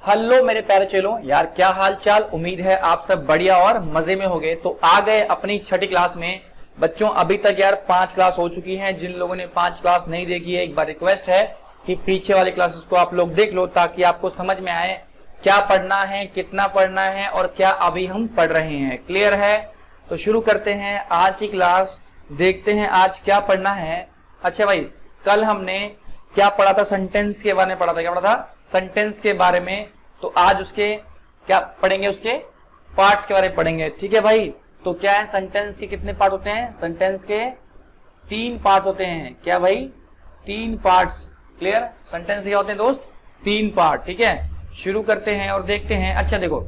Hello मेरे प्यारे चेलों, यार क्या हाल चाल। उम्मीद है आप सब बढ़िया और मजे में होंगे। तो आ गए अपनी छठी क्लास में। बच्चों अभी तक यार 5 क्लास हो चुकी हैं। जिन लोगों ने 5 क्लास नहीं देखी है, एक बार रिक्वेस्ट है कि पीछे वाली क्लासेस को आप लोग देख लो, ताकि आपको समझ में आए क्या पढ़ना है, कितना पढ़ना है और क्या अभी हम पढ़ रहे हैं। क्लियर है? तो शुरू करते हैं आज की क्लास। देखते हैं आज क्या पढ़ना है। अच्छा भाई, कल हमने क्या पढ़ा था? सेंटेंस के बारे में पढ़ा था। क्या पढ़ा था? सेंटेंस के बारे में। तो आज उसके क्या पढ़ेंगे? उसके पार्ट्स के बारे में पढ़ेंगे। ठीक है भाई। तो क्या है, सेंटेंस के कितने पार्ट होते हैं? सेंटेंस के 3 पार्ट होते हैं। क्या भाई? 3 पार्ट्स। क्लियर? सेंटेंस क्या होते हैं दोस्त? 3 पार्ट। ठीक है, शुरू करते हैं और देखते हैं। अच्छा देखो,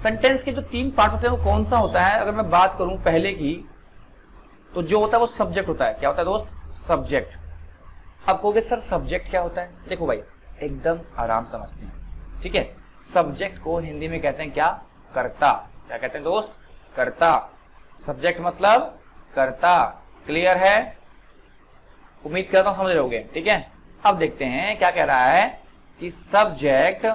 सेंटेंस के जो 3 पार्ट होते हैं वो कौन सा होता है? अगर मैं बात करूं पहले की, तो जो होता है वो सब्जेक्ट होता है। क्या होता है दोस्त? सब्जेक्ट। अब कहोगे सर सब्जेक्ट क्या होता है? देखो भाई, एकदम आराम समझते हैं। ठीक है, सब्जेक्ट को हिंदी में कहते हैं क्या? कर्ता। क्या कहते हैं दोस्त? कर्ता। सब्जेक्ट मतलब कर्ता। क्लियर है? उम्मीद करता हूं समझ रहे होगे। ठीक है, अब देखते हैं क्या कह रहा है कि सब्जेक्ट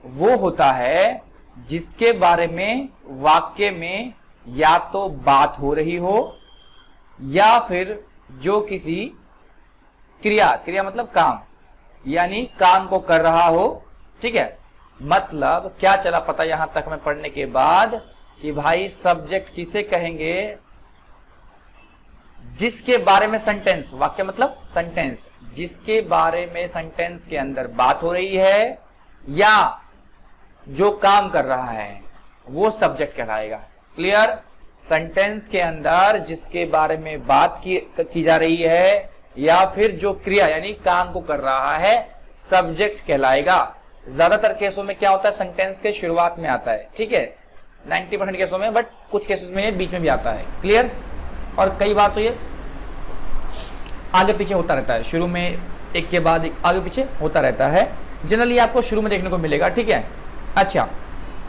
वो होता है जिसके बारे में वाक्य में या तो बात हो रही हो या फिर जो किसी क्रिया मतलब काम, यानी काम को कर रहा हो। ठीक है, मतलब क्या चला पता यहां तक मैं पढ़ने के बाद कि भाई सब्जेक्ट किसे कहेंगे? जिसके बारे में सेंटेंस, वाक्य मतलब सेंटेंस, जिसके बारे में सेंटेंस के अंदर बात हो रही है या जो काम कर रहा है, वो सब्जेक्ट कहलाएगा। क्लियर? सेंटेंस के अंदर जिसके बारे में बात की जा रही है या फिर जो क्रिया यानी काम को कर रहा है, सब्जेक्ट कहलाएगा। ज्यादातर केसों में क्या होता है? सेंटेंस के शुरुआत में आता है। ठीक है, 90% केसों में, बट कुछ केसेस में बीच में भी आता है। क्लियर? और कई बार तो ये आगे पीछे होता रहता है। शुरू में एक के बाद एक आगे पीछे होता रहता है। जनरली आपको शुरू में देखने को मिलेगा। ठीक है, अच्छा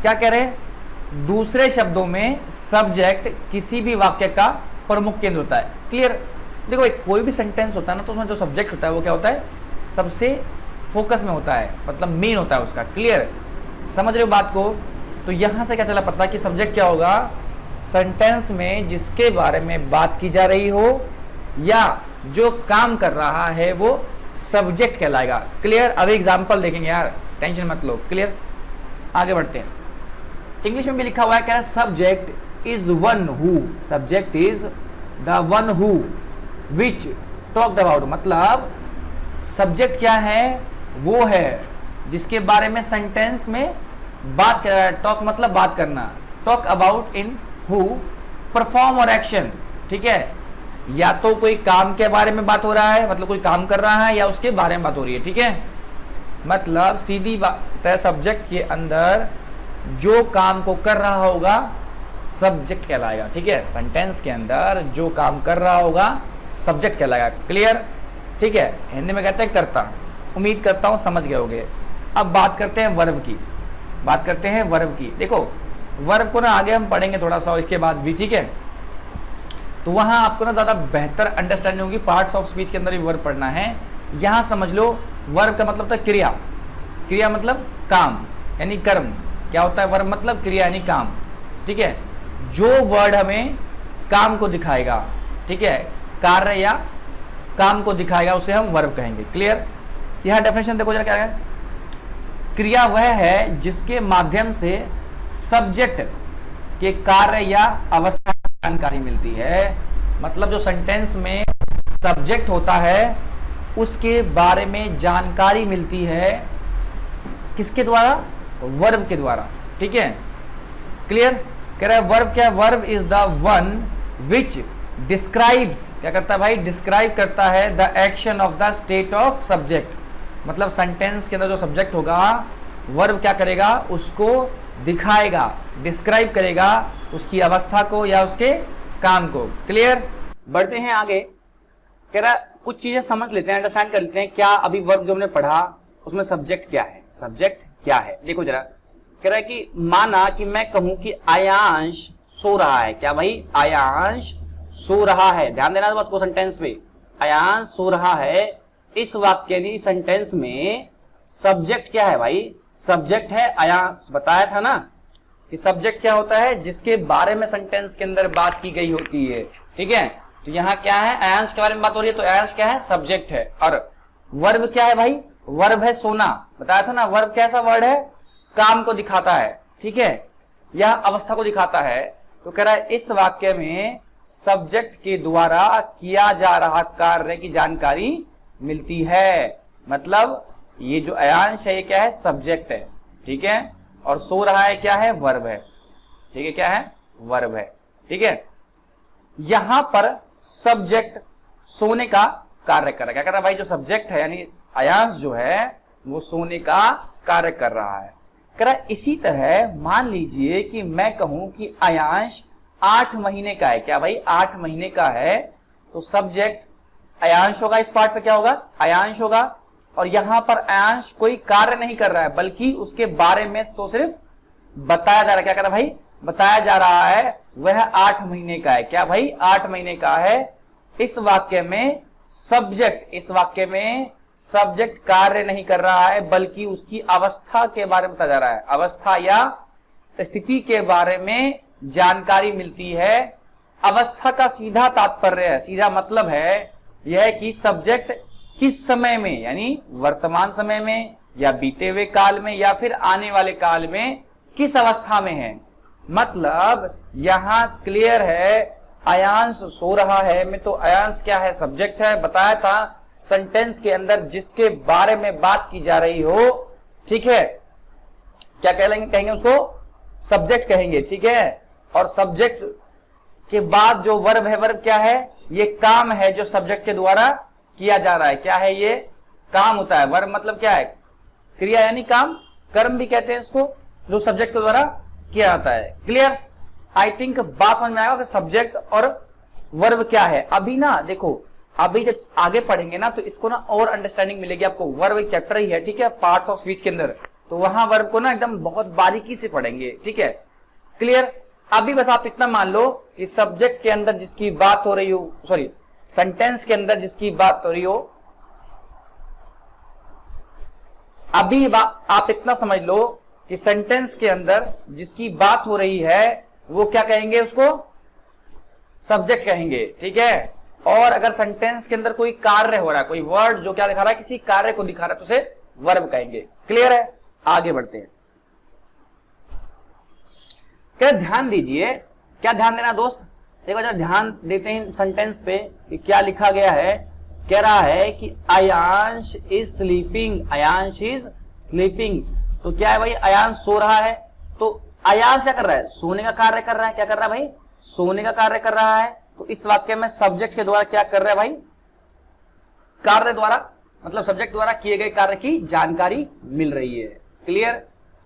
क्या कह रहे हैं? दूसरे शब्दों में सब्जेक्ट किसी भी वाक्य का प्रमुख केंद्र होता है। क्लियर? देखो भाई, कोई भी सेंटेंस होता है ना, तो उसमें जो सब्जेक्ट होता है वो क्या होता है? सबसे फोकस में होता है, मतलब मेन होता है उसका। क्लियर? समझ रहे हो बात को? तो यहां से क्या चला पता कि सब्जेक्ट क्या होगा? सेंटेंस में जिसके बारे में बात की जा रही हो या जो काम कर रहा है वो सब्जेक्ट कहलाएगा। क्लियर? अब एग्जाम्पल देखेंगे यार, टेंशन मत लो। क्लियर? आगे बढ़ते हैं। इंग्लिश में भी लिखा हुआ है, क्या है? Subject is one who, subject is the one who which talked about. मतलब सब्जेक्ट क्या है? वो है जिसके बारे में सेंटेंस में बात कर रहा है। टॉक मतलब बात करना। Talk about in who perform और एक्शन। ठीक है, या तो कोई काम के बारे में बात हो रहा है, मतलब कोई काम कर रहा है, या उसके बारे में बात हो रही है। ठीक है, मतलब सीधी बात है, सब्जेक्ट के अंदर जो काम को कर रहा होगा सब्जेक्ट कहलाएगा। ठीक है, सेंटेंस के अंदर जो काम कर रहा होगा सब्जेक्ट कहलाएगा। क्लियर? ठीक है, हिंदी में कहते हैं कर्ता। उम्मीद करता हूं समझ गए होंगे। अब बात करते हैं वर्ब की। बात करते हैं वर्ब की। देखो, वर्ब को ना आगे हम पढ़ेंगे थोड़ा सा इसके बाद भी। ठीक है, तो वहां आपको ना ज्यादा बेहतर अंडरस्टैंडिंग होगी। पार्ट्स ऑफ स्पीच के अंदर भी वर्ब पढ़ना है। यहां समझ लो, वर्ब का मतलब था क्रिया। क्रिया मतलब काम यानी कर्म। क्या होता है? वर्ब मतलब क्रिया यानी काम। ठीक है, जो वर्ड हमें काम को दिखाएगा, ठीक है, कार्य या काम को दिखाएगा, उसे हम वर्ब कहेंगे। क्लियर? यहां डेफिनेशन देखो जरा क्या है। क्रिया वह है जिसके माध्यम से सब्जेक्ट के कार्य या अवस्था की जानकारी मिलती है। मतलब जो सेंटेंस में सब्जेक्ट होता है उसके बारे में जानकारी मिलती है किसके द्वारा? वर्ब के द्वारा। ठीक है, क्लियर? कह रहा है वर्ब क्या है? Verb is the one which describes, क्या करता है भाई? डिस्क्राइब करता है the action of the state of subject. मतलब सेंटेंस के अंदर जो सब्जेक्ट होगा, वर्ब क्या करेगा? उसको दिखाएगा, डिस्क्राइब करेगा उसकी अवस्था को या उसके काम को। क्लियर? बढ़ते हैं आगे। कह रहा कुछ चीजें समझ लेते हैं, अंडरस्टैंड कर लेते हैं। क्या अभी वर्ब जो हमने पढ़ा उसमें सब्जेक्ट क्या है? सब्जेक्ट क्या है? देखो जरा, कह रहा है कि माना कि मैं कहूं कि आयांश सो रहा है। क्या भाई? आयांश सो रहा है। ध्यान देना इस बात को, सेंटेंस पे आयांश सो रहा है। इस वाक्य सेंटेंस में सब्जेक्ट क्या है भाई, सब्जेक्ट है अयांश, बताया था ना कि सब्जेक्ट क्या होता है, जिसके बारे में सेंटेंस के अंदर बात की गई होती है। ठीक है, तो यहाँ क्या है, अयांश के बारे में बात हो रही है, तो अयांश क्या है, सब्जेक्ट है। और वर्ब क्या है भाई, वर्ब है सोना, बताया था ना, वर्ब कैसा वर्ड है, काम को दिखाता है। ठीक है, यह अवस्था को दिखाता है। तो कह रहा है इस वाक्य में सब्जेक्ट के द्वारा किया जा रहा कार्य की जानकारी मिलती है। मतलब ये जो अयांश है ये क्या है, सब्जेक्ट है। ठीक है, और सो रहा है क्या है, वर्ब है। ठीक है, क्या है, वर्ब है। ठीक है, यहां पर सब्जेक्ट सोने का कार्य कर रहा है। क्या कर रहा है भाई, जो सब्जेक्ट है यानी अयांश जो है वो सोने का कार्य कर रहा है। कह रहा है इसी तरह मान लीजिए कि मैं कहूं कि अयांश 8 महीने का है। क्या भाई, 8 महीने का है, तो सब्जेक्ट अयांश होगा, इस पार्ट पे क्या होगा, अयांश होगा। और यहां पर अयांश कोई कार्य नहीं कर रहा है, बल्कि उसके बारे में तो सिर्फ बताया जा रहा है। क्या कर रहा है भाई, बताया जा रहा है वह 8 महीने का है। क्या भाई, 8 महीने का है। इस वाक्य में सब्जेक्ट, इस वाक्य में सब्जेक्ट कार्य नहीं कर रहा है, बल्कि उसकी अवस्था के बारे में बताया जा रहा है। अवस्था या स्थिति के बारे में जानकारी मिलती है। अवस्था का सीधा तात्पर्य है, सीधा मतलब है यह कि सब्जेक्ट किस समय में, यानी वर्तमान समय में या बीते हुए काल में या फिर आने वाले काल में किस अवस्था में है। मतलब यहां क्लियर है, अयांश सो रहा है में तो अयांश क्या है, सब्जेक्ट है। बताया था सेंटेंस के अंदर जिसके बारे में बात की जा रही हो, ठीक है, क्या कहेंगे उसको, सब्जेक्ट कहेंगे। ठीक है, और सब्जेक्ट के बाद जो वर्ब है, वर्ब क्या है, ये काम है जो सब्जेक्ट के द्वारा किया जा रहा है। क्या है, ये काम होता है। वर्ब मतलब क्या है, क्रिया यानी काम, कर्म भी कहते हैं इसको, जो सब्जेक्ट के द्वारा किया जाता है। क्लियर, आई थिंक बात समझ में आएगा। सब्जेक्ट और वर्ब क्या है, अभी ना देखो, अभी जब आगे पढ़ेंगे ना तो इसको ना और अंडरस्टैंडिंग मिलेगी आपको। वर्ब एक चैप्टर ही है, ठीक है, पार्ट्स ऑफ स्पीच के अंदर, तो वहां वर्ब को ना एकदम बहुत बारीकी से पढ़ेंगे। ठीक है, क्लियर। अभी बस आप इतना मान लो कि सब्जेक्ट के अंदर जिसकी बात हो रही हो, सॉरी सेंटेंस के अंदर जिसकी बात हो रही हो, अभी आप इतना समझ लो कि सेंटेंस के अंदर जिसकी बात हो रही है वो क्या कहेंगे, उसको सब्जेक्ट कहेंगे। ठीक है, और अगर सेंटेंस के अंदर कोई कार्य हो रहा है, कोई वर्ड जो क्या दिखा रहा है, किसी कार्य को दिखा रहा है, तो उसे वर्ब कहेंगे। क्लियर है, आगे बढ़ते हैं। क्या ध्यान दीजिए, क्या ध्यान देना दोस्त, एक बार ध्यान देते हैं सेंटेंस पे कि क्या लिखा गया है। कह रहा है कि Ayansh is sleeping, Ayansh is sleeping. तो क्या है भाई, अयांश सो रहा है, तो अयांश क्या कर रहा है, सोने का कार्य कर रहा है। क्या कर रहा है भाई, सोने का कार्य कर रहा है। तो इस वाक्य में सब्जेक्ट के द्वारा क्या कर रहा है भाई, कार्य द्वारा, मतलब सब्जेक्ट द्वारा किए गए कार्य की जानकारी मिल रही है। क्लियर,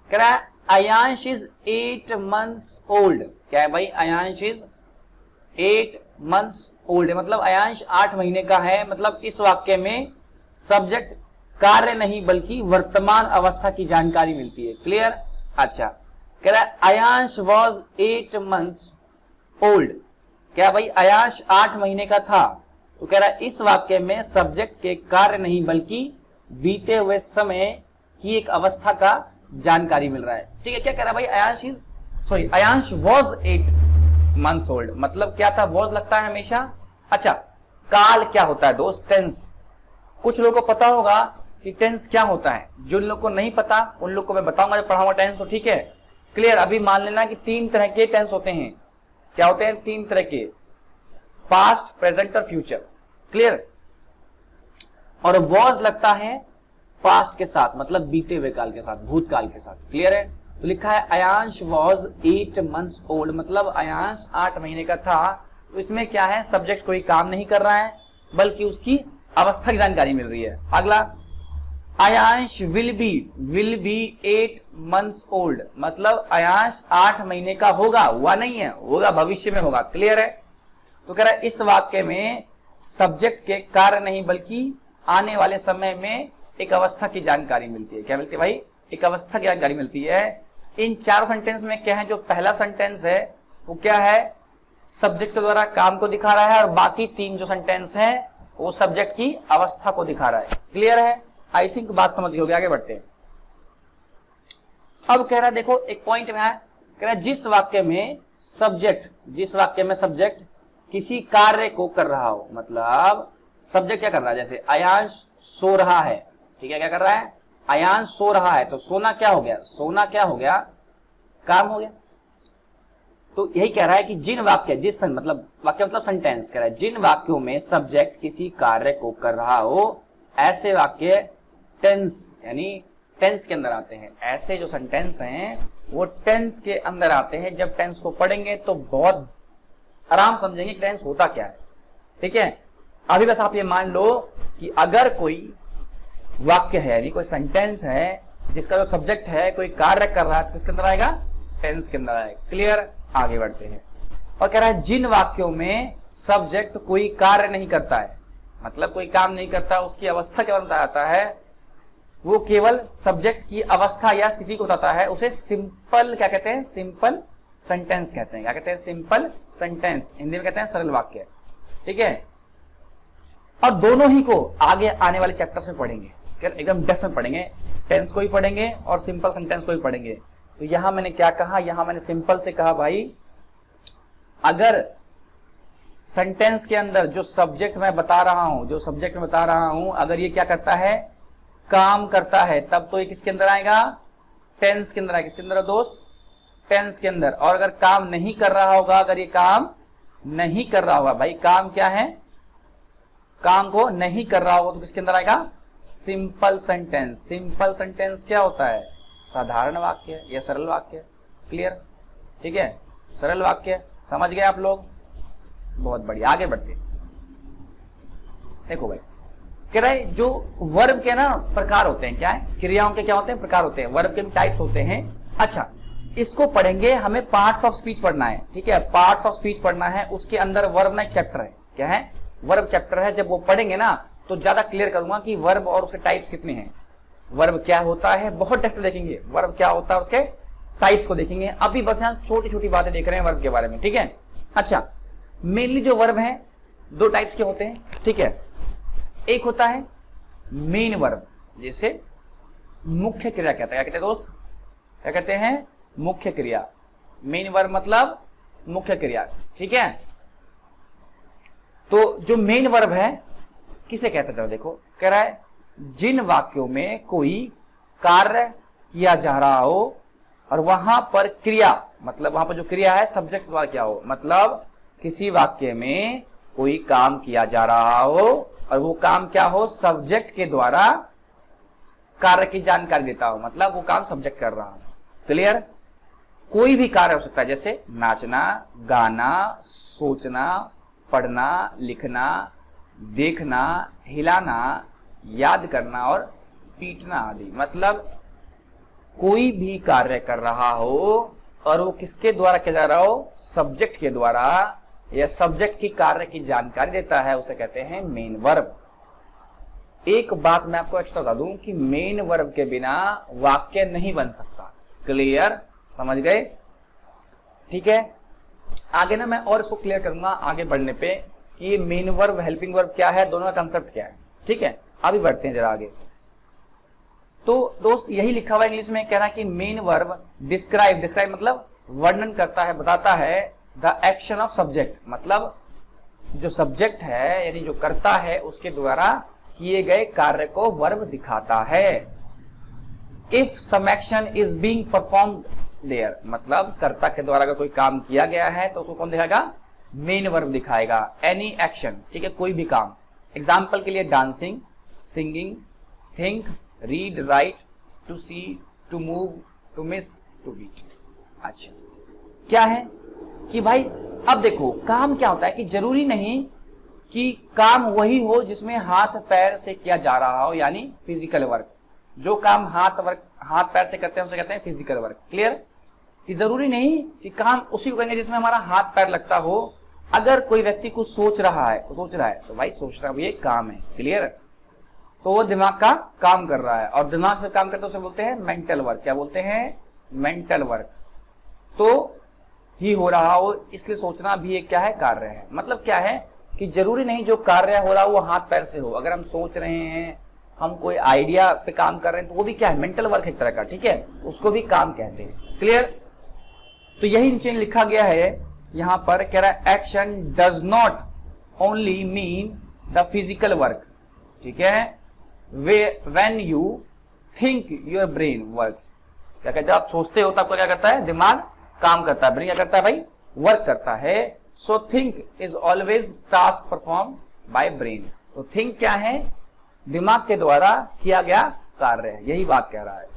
कह रहा है अयांश इज 8 months ओल्ड। क्या है भाई, अयांश इज 8 months ओल्ड, मतलब अयांश 8 महीने का है। मतलब इस वाक्य में सब्जेक्ट कार्य नहीं बल्कि वर्तमान अवस्था की जानकारी मिलती है। क्लियर, अच्छा, कह रहा है अयांश वॉज 8 months ओल्ड। क्या भाई, अयांश 8 महीने का था। तो कह रहा है इस वाक्य में सब्जेक्ट के कार्य नहीं बल्कि बीते हुए समय की एक अवस्था का जानकारी मिल रहा है। ठीक है, क्या कह रहा है भाई, अयांश वॉज 8 months ओल्ड। मतलब क्या था, वॉज लगता है हमेशा। अच्छा, काल क्या होता है दोस्त, टेंस। कुछ लोगों को पता होगा कि टेंस क्या होता है, जो लोगों को नहीं पता उन लोगों को मैं बताऊंगा जब पढ़ाऊंगा टेंस। तो ठीक है, क्लियर। अभी मान लेना कि 3 तरह के टेंस होते हैं। क्या होते हैं, 3 तरह के, पास्ट, प्रेजेंट और फ्यूचर। क्लियर, और वॉज लगता है पास्ट के साथ, मतलब बीते हुए काल के साथ, भूतकाल के साथ। क्लियर है, तो लिखा है अयांश वॉज 8 months ओल्ड, मतलब अयांश 8 महीने का था। तो इसमें क्या है, सब्जेक्ट कोई काम नहीं कर रहा है बल्कि उसकी अवस्था की जानकारी मिल रही है। अगला, Ayansh will be 8 months old, मतलब अयांश 8 महीने का होगा, हुआ नहीं है, होगा, भविष्य में होगा। क्लियर है, तो कह रहा है इस वाक्य में सब्जेक्ट के कार्य नहीं बल्कि आने वाले समय में एक अवस्था की जानकारी मिलती है। क्या मिलती है भाई, एक अवस्था की जानकारी मिलती है। इन 4 सेंटेंस में क्या है, जो पहला सेंटेंस है वो क्या है, सब्जेक्ट के द्वारा काम को दिखा रहा है, और बाकी 3 जो सेंटेंस हैं वो सब्जेक्ट की अवस्था को दिखा रहा है। क्लियर है, आई थिंक बात समझ गए होगे, आगे बढ़ते हैं। अब कह रहा है देखो एक पॉइंट में है, कह रहा है जिस वाक्य में सब्जेक्ट किसी कार्य को कर रहा हो, मतलब सब्जेक्ट क्या कर रहा है, जैसे अयांश सो रहा है, ठीक है, क्या कर रहा है, अयांश सो रहा है, तो सोना क्या हो गया, सोना क्या हो गया, काम हो गया। तो यही कह रहा है कि जिन वाक्य मतलब वाक्य मतलब सेंटेंस, कह रहा है जिन वाक्यों में सब्जेक्ट किसी कार्य को कर रहा हो ऐसे वाक्य टेंस यानी टेंस के अंदर आते हैं। ऐसे जो सेंटेंस हैं वो टेंस के अंदर आते हैं। जब टेंस को पढ़ेंगे तो बहुत आराम समझेंगे कि टेंस होता क्या है, ठीक है। अभी बस आप ये मान लो कि अगर कोई वाक्य है यानी कोई सेंटेंस है जिसका जो सब्जेक्ट है कोई कार्य कर रहा है तो किसके अंदर आएगा, टेंस के अंदर आएगा। क्लियर, आगे बढ़ते हैं। और कह रहा है जिन वाक्यों में सब्जेक्ट कोई कार्य नहीं करता है, मतलब कोई काम नहीं करता, उसकी अवस्था के बारे में बताया जाता है, वो केवल सब्जेक्ट की अवस्था या स्थिति को बताता है, उसे सिंपल क्या कहते हैं, सिंपल सेंटेंस कहते हैं। क्या कहते हैं, सिंपल सेंटेंस, हिंदी में कहते हैं सरल वाक्य, ठीक है। और दोनों ही को आगे आने वाले चैप्टर्स में पढ़ेंगे, एकदम डेप्थ में पढ़ेंगे, टेंस को भी पढ़ेंगे और सिंपल सेंटेंस को भी पढ़ेंगे। तो यहां मैंने क्या कहा, यहां मैंने सिंपल से कहा भाई अगर सेंटेंस के अंदर जो सब्जेक्ट मैं बता रहा हूं, अगर ये क्या करता है, काम करता है, तब तो ये किसके अंदर आएगा, टेंस के अंदर आएगा। किसके अंदर दोस्त, टेंस के अंदर। और अगर काम नहीं कर रहा होगा, अगर ये काम नहीं कर रहा होगा, भाई काम क्या है, काम को नहीं कर रहा होगा, तो किसके अंदर आएगा, सिंपल सेंटेंस। सिंपल सेंटेंस क्या होता है, साधारण वाक्य या सरल वाक्य। क्लियर, ठीक है, सरल वाक्य, समझ गए आप लोग, बहुत बढ़िया। आगे बढ़ते देखो भाई, कह रहा है जो वर्ब के ना प्रकार होते हैं, क्या है, क्रियाओं के क्या होते हैं, प्रकार होते हैं, वर्ब के टाइप्स होते हैं। अच्छा, इसको पढ़ेंगे, हमें पार्ट्स ऑफ स्पीच पढ़ना है, ठीक है, पार्ट्स ऑफ स्पीच पढ़ना है। उसके अंदर वर्ब ना एक चैप्टर है, क्या है, वर्ब चैप्टर है। जब वो पढ़ेंगे ना तो ज्यादा क्लियर करूंगा कि वर्ब और उसके टाइप्स कितने हैं, वर्ब क्या होता है, बहुत डेप्थ देखेंगे, वर्ब क्या होता है उसके टाइप्स को देखेंगे। अभी बस यहाँ छोटी छोटी बातें देख रहे हैं वर्ब के बारे में, ठीक है। अच्छा, मेनली जो वर्ब है दो टाइप्स के होते हैं, ठीक है। एक होता है मेन वर्ब, जैसे मुख्य क्रिया कहते हैं, क्या कहते हैं दोस्त, क्या कहते हैं, मुख्य क्रिया। मेन वर्ब मतलब मुख्य क्रिया, ठीक है। तो जो मेन वर्ब है किसे कहते हैं, देखो कह रहा है जिन वाक्यों में कोई कार्य किया जा रहा हो और वहां पर क्रिया, मतलब वहां पर जो क्रिया है सब्जेक्ट द्वारा क्या हो, मतलब किसी वाक्य में कोई काम किया जा रहा हो और वो काम क्या हो, सब्जेक्ट के द्वारा कार्य की जानकारी देता हो, मतलब वो काम सब्जेक्ट कर रहा हो। क्लियर, कोई भी कार्य हो सकता है, जैसे नाचना, गाना, सोचना, पढ़ना, लिखना, देखना, हिलाना, याद करना और पीटना आदि। मतलब कोई भी कार्य कर रहा हो और वो किसके द्वारा किया जा रहा हो, सब्जेक्ट के द्वारा, या सब्जेक्ट की कार्य की जानकारी देता है, उसे कहते हैं मेन वर्ब। एक बात मैं आपको एक्स्ट्रा बता दूं कि मेन वर्ब के बिना वाक्य नहीं बन सकता। क्लियर, समझ गए, ठीक है। आगे ना मैं और इसको क्लियर करूंगा आगे बढ़ने पे कि मेन वर्ब, हेल्पिंग वर्ब क्या है, दोनों का कंसेप्ट क्या है, ठीक है। अभी बढ़ते हैं जरा आगे। तो दोस्त यही लिखा हुआ इंग्लिश में, कह रहा है कि मेन वर्ब डिस्क्राइब, डिस्क्राइब मतलब वर्णन करता है, बताता है द एक्शन ऑफ सब्जेक्ट, मतलब जो सब्जेक्ट है यानी जो करता है उसके द्वारा किए गए कार्य को वर्ब दिखाता है। If some action is being performed there, मतलब कर्ता के द्वारा अगर कोई काम किया गया है तो उसको कौन दिखाएगा, मेन वर्ब दिखाएगा। एनी एक्शन, ठीक है, कोई भी काम। एग्जाम्पल के लिए dancing, singing, think, read, write, to see, to move, to miss, to beat. अच्छा, क्या है कि भाई अब देखो काम क्या होता है कि जरूरी नहीं कि काम वही हो जिसमें हाथ पैर से किया जा रहा हो, यानी फिजिकल वर्क। जो काम हाथ पैर से करते हैं उसे कहते हैं फिजिकल वर्क। क्लियर, कि जरूरी नहीं कि काम उसी को कहेंगे जिसमें हमारा हाथ पैर लगता हो। अगर कोई व्यक्ति कुछ सोच रहा है तो भाई सोचना भी एक काम है। क्लियर, तो वो दिमाग का काम कर रहा है और दिमाग से काम करते उसे बोलते हैं मेंटल वर्क। क्या बोलते हैं, मेंटल वर्क। तो ही हो रहा हो, इसलिए सोचना भी एक क्या है, कार्य है। मतलब क्या है कि जरूरी नहीं जो कार्य हो रहा हो वो हाथ पैर से हो। अगर हम सोच रहे हैं हम कोई आइडिया पे काम कर रहे हैं तो वो भी क्या है, मेंटल वर्क एक तरह का, ठीक है, उसको भी काम कहते हैं। क्लियर? तो यही नीचे लिखा गया है यहां पर, कह रहा है action does not only mean the physical work, ठीक है, when you think your brain works. क्या कहते हैं, आप सोचते हो तो आपका क्या करता है, दिमाग काम करता है, ब्रेन क्या करता है भाई, वर्क करता है। So think is always task perform by brain. तो थिंक क्या है, दिमाग के द्वारा किया गया कार्य है, यही बात कह रहा है।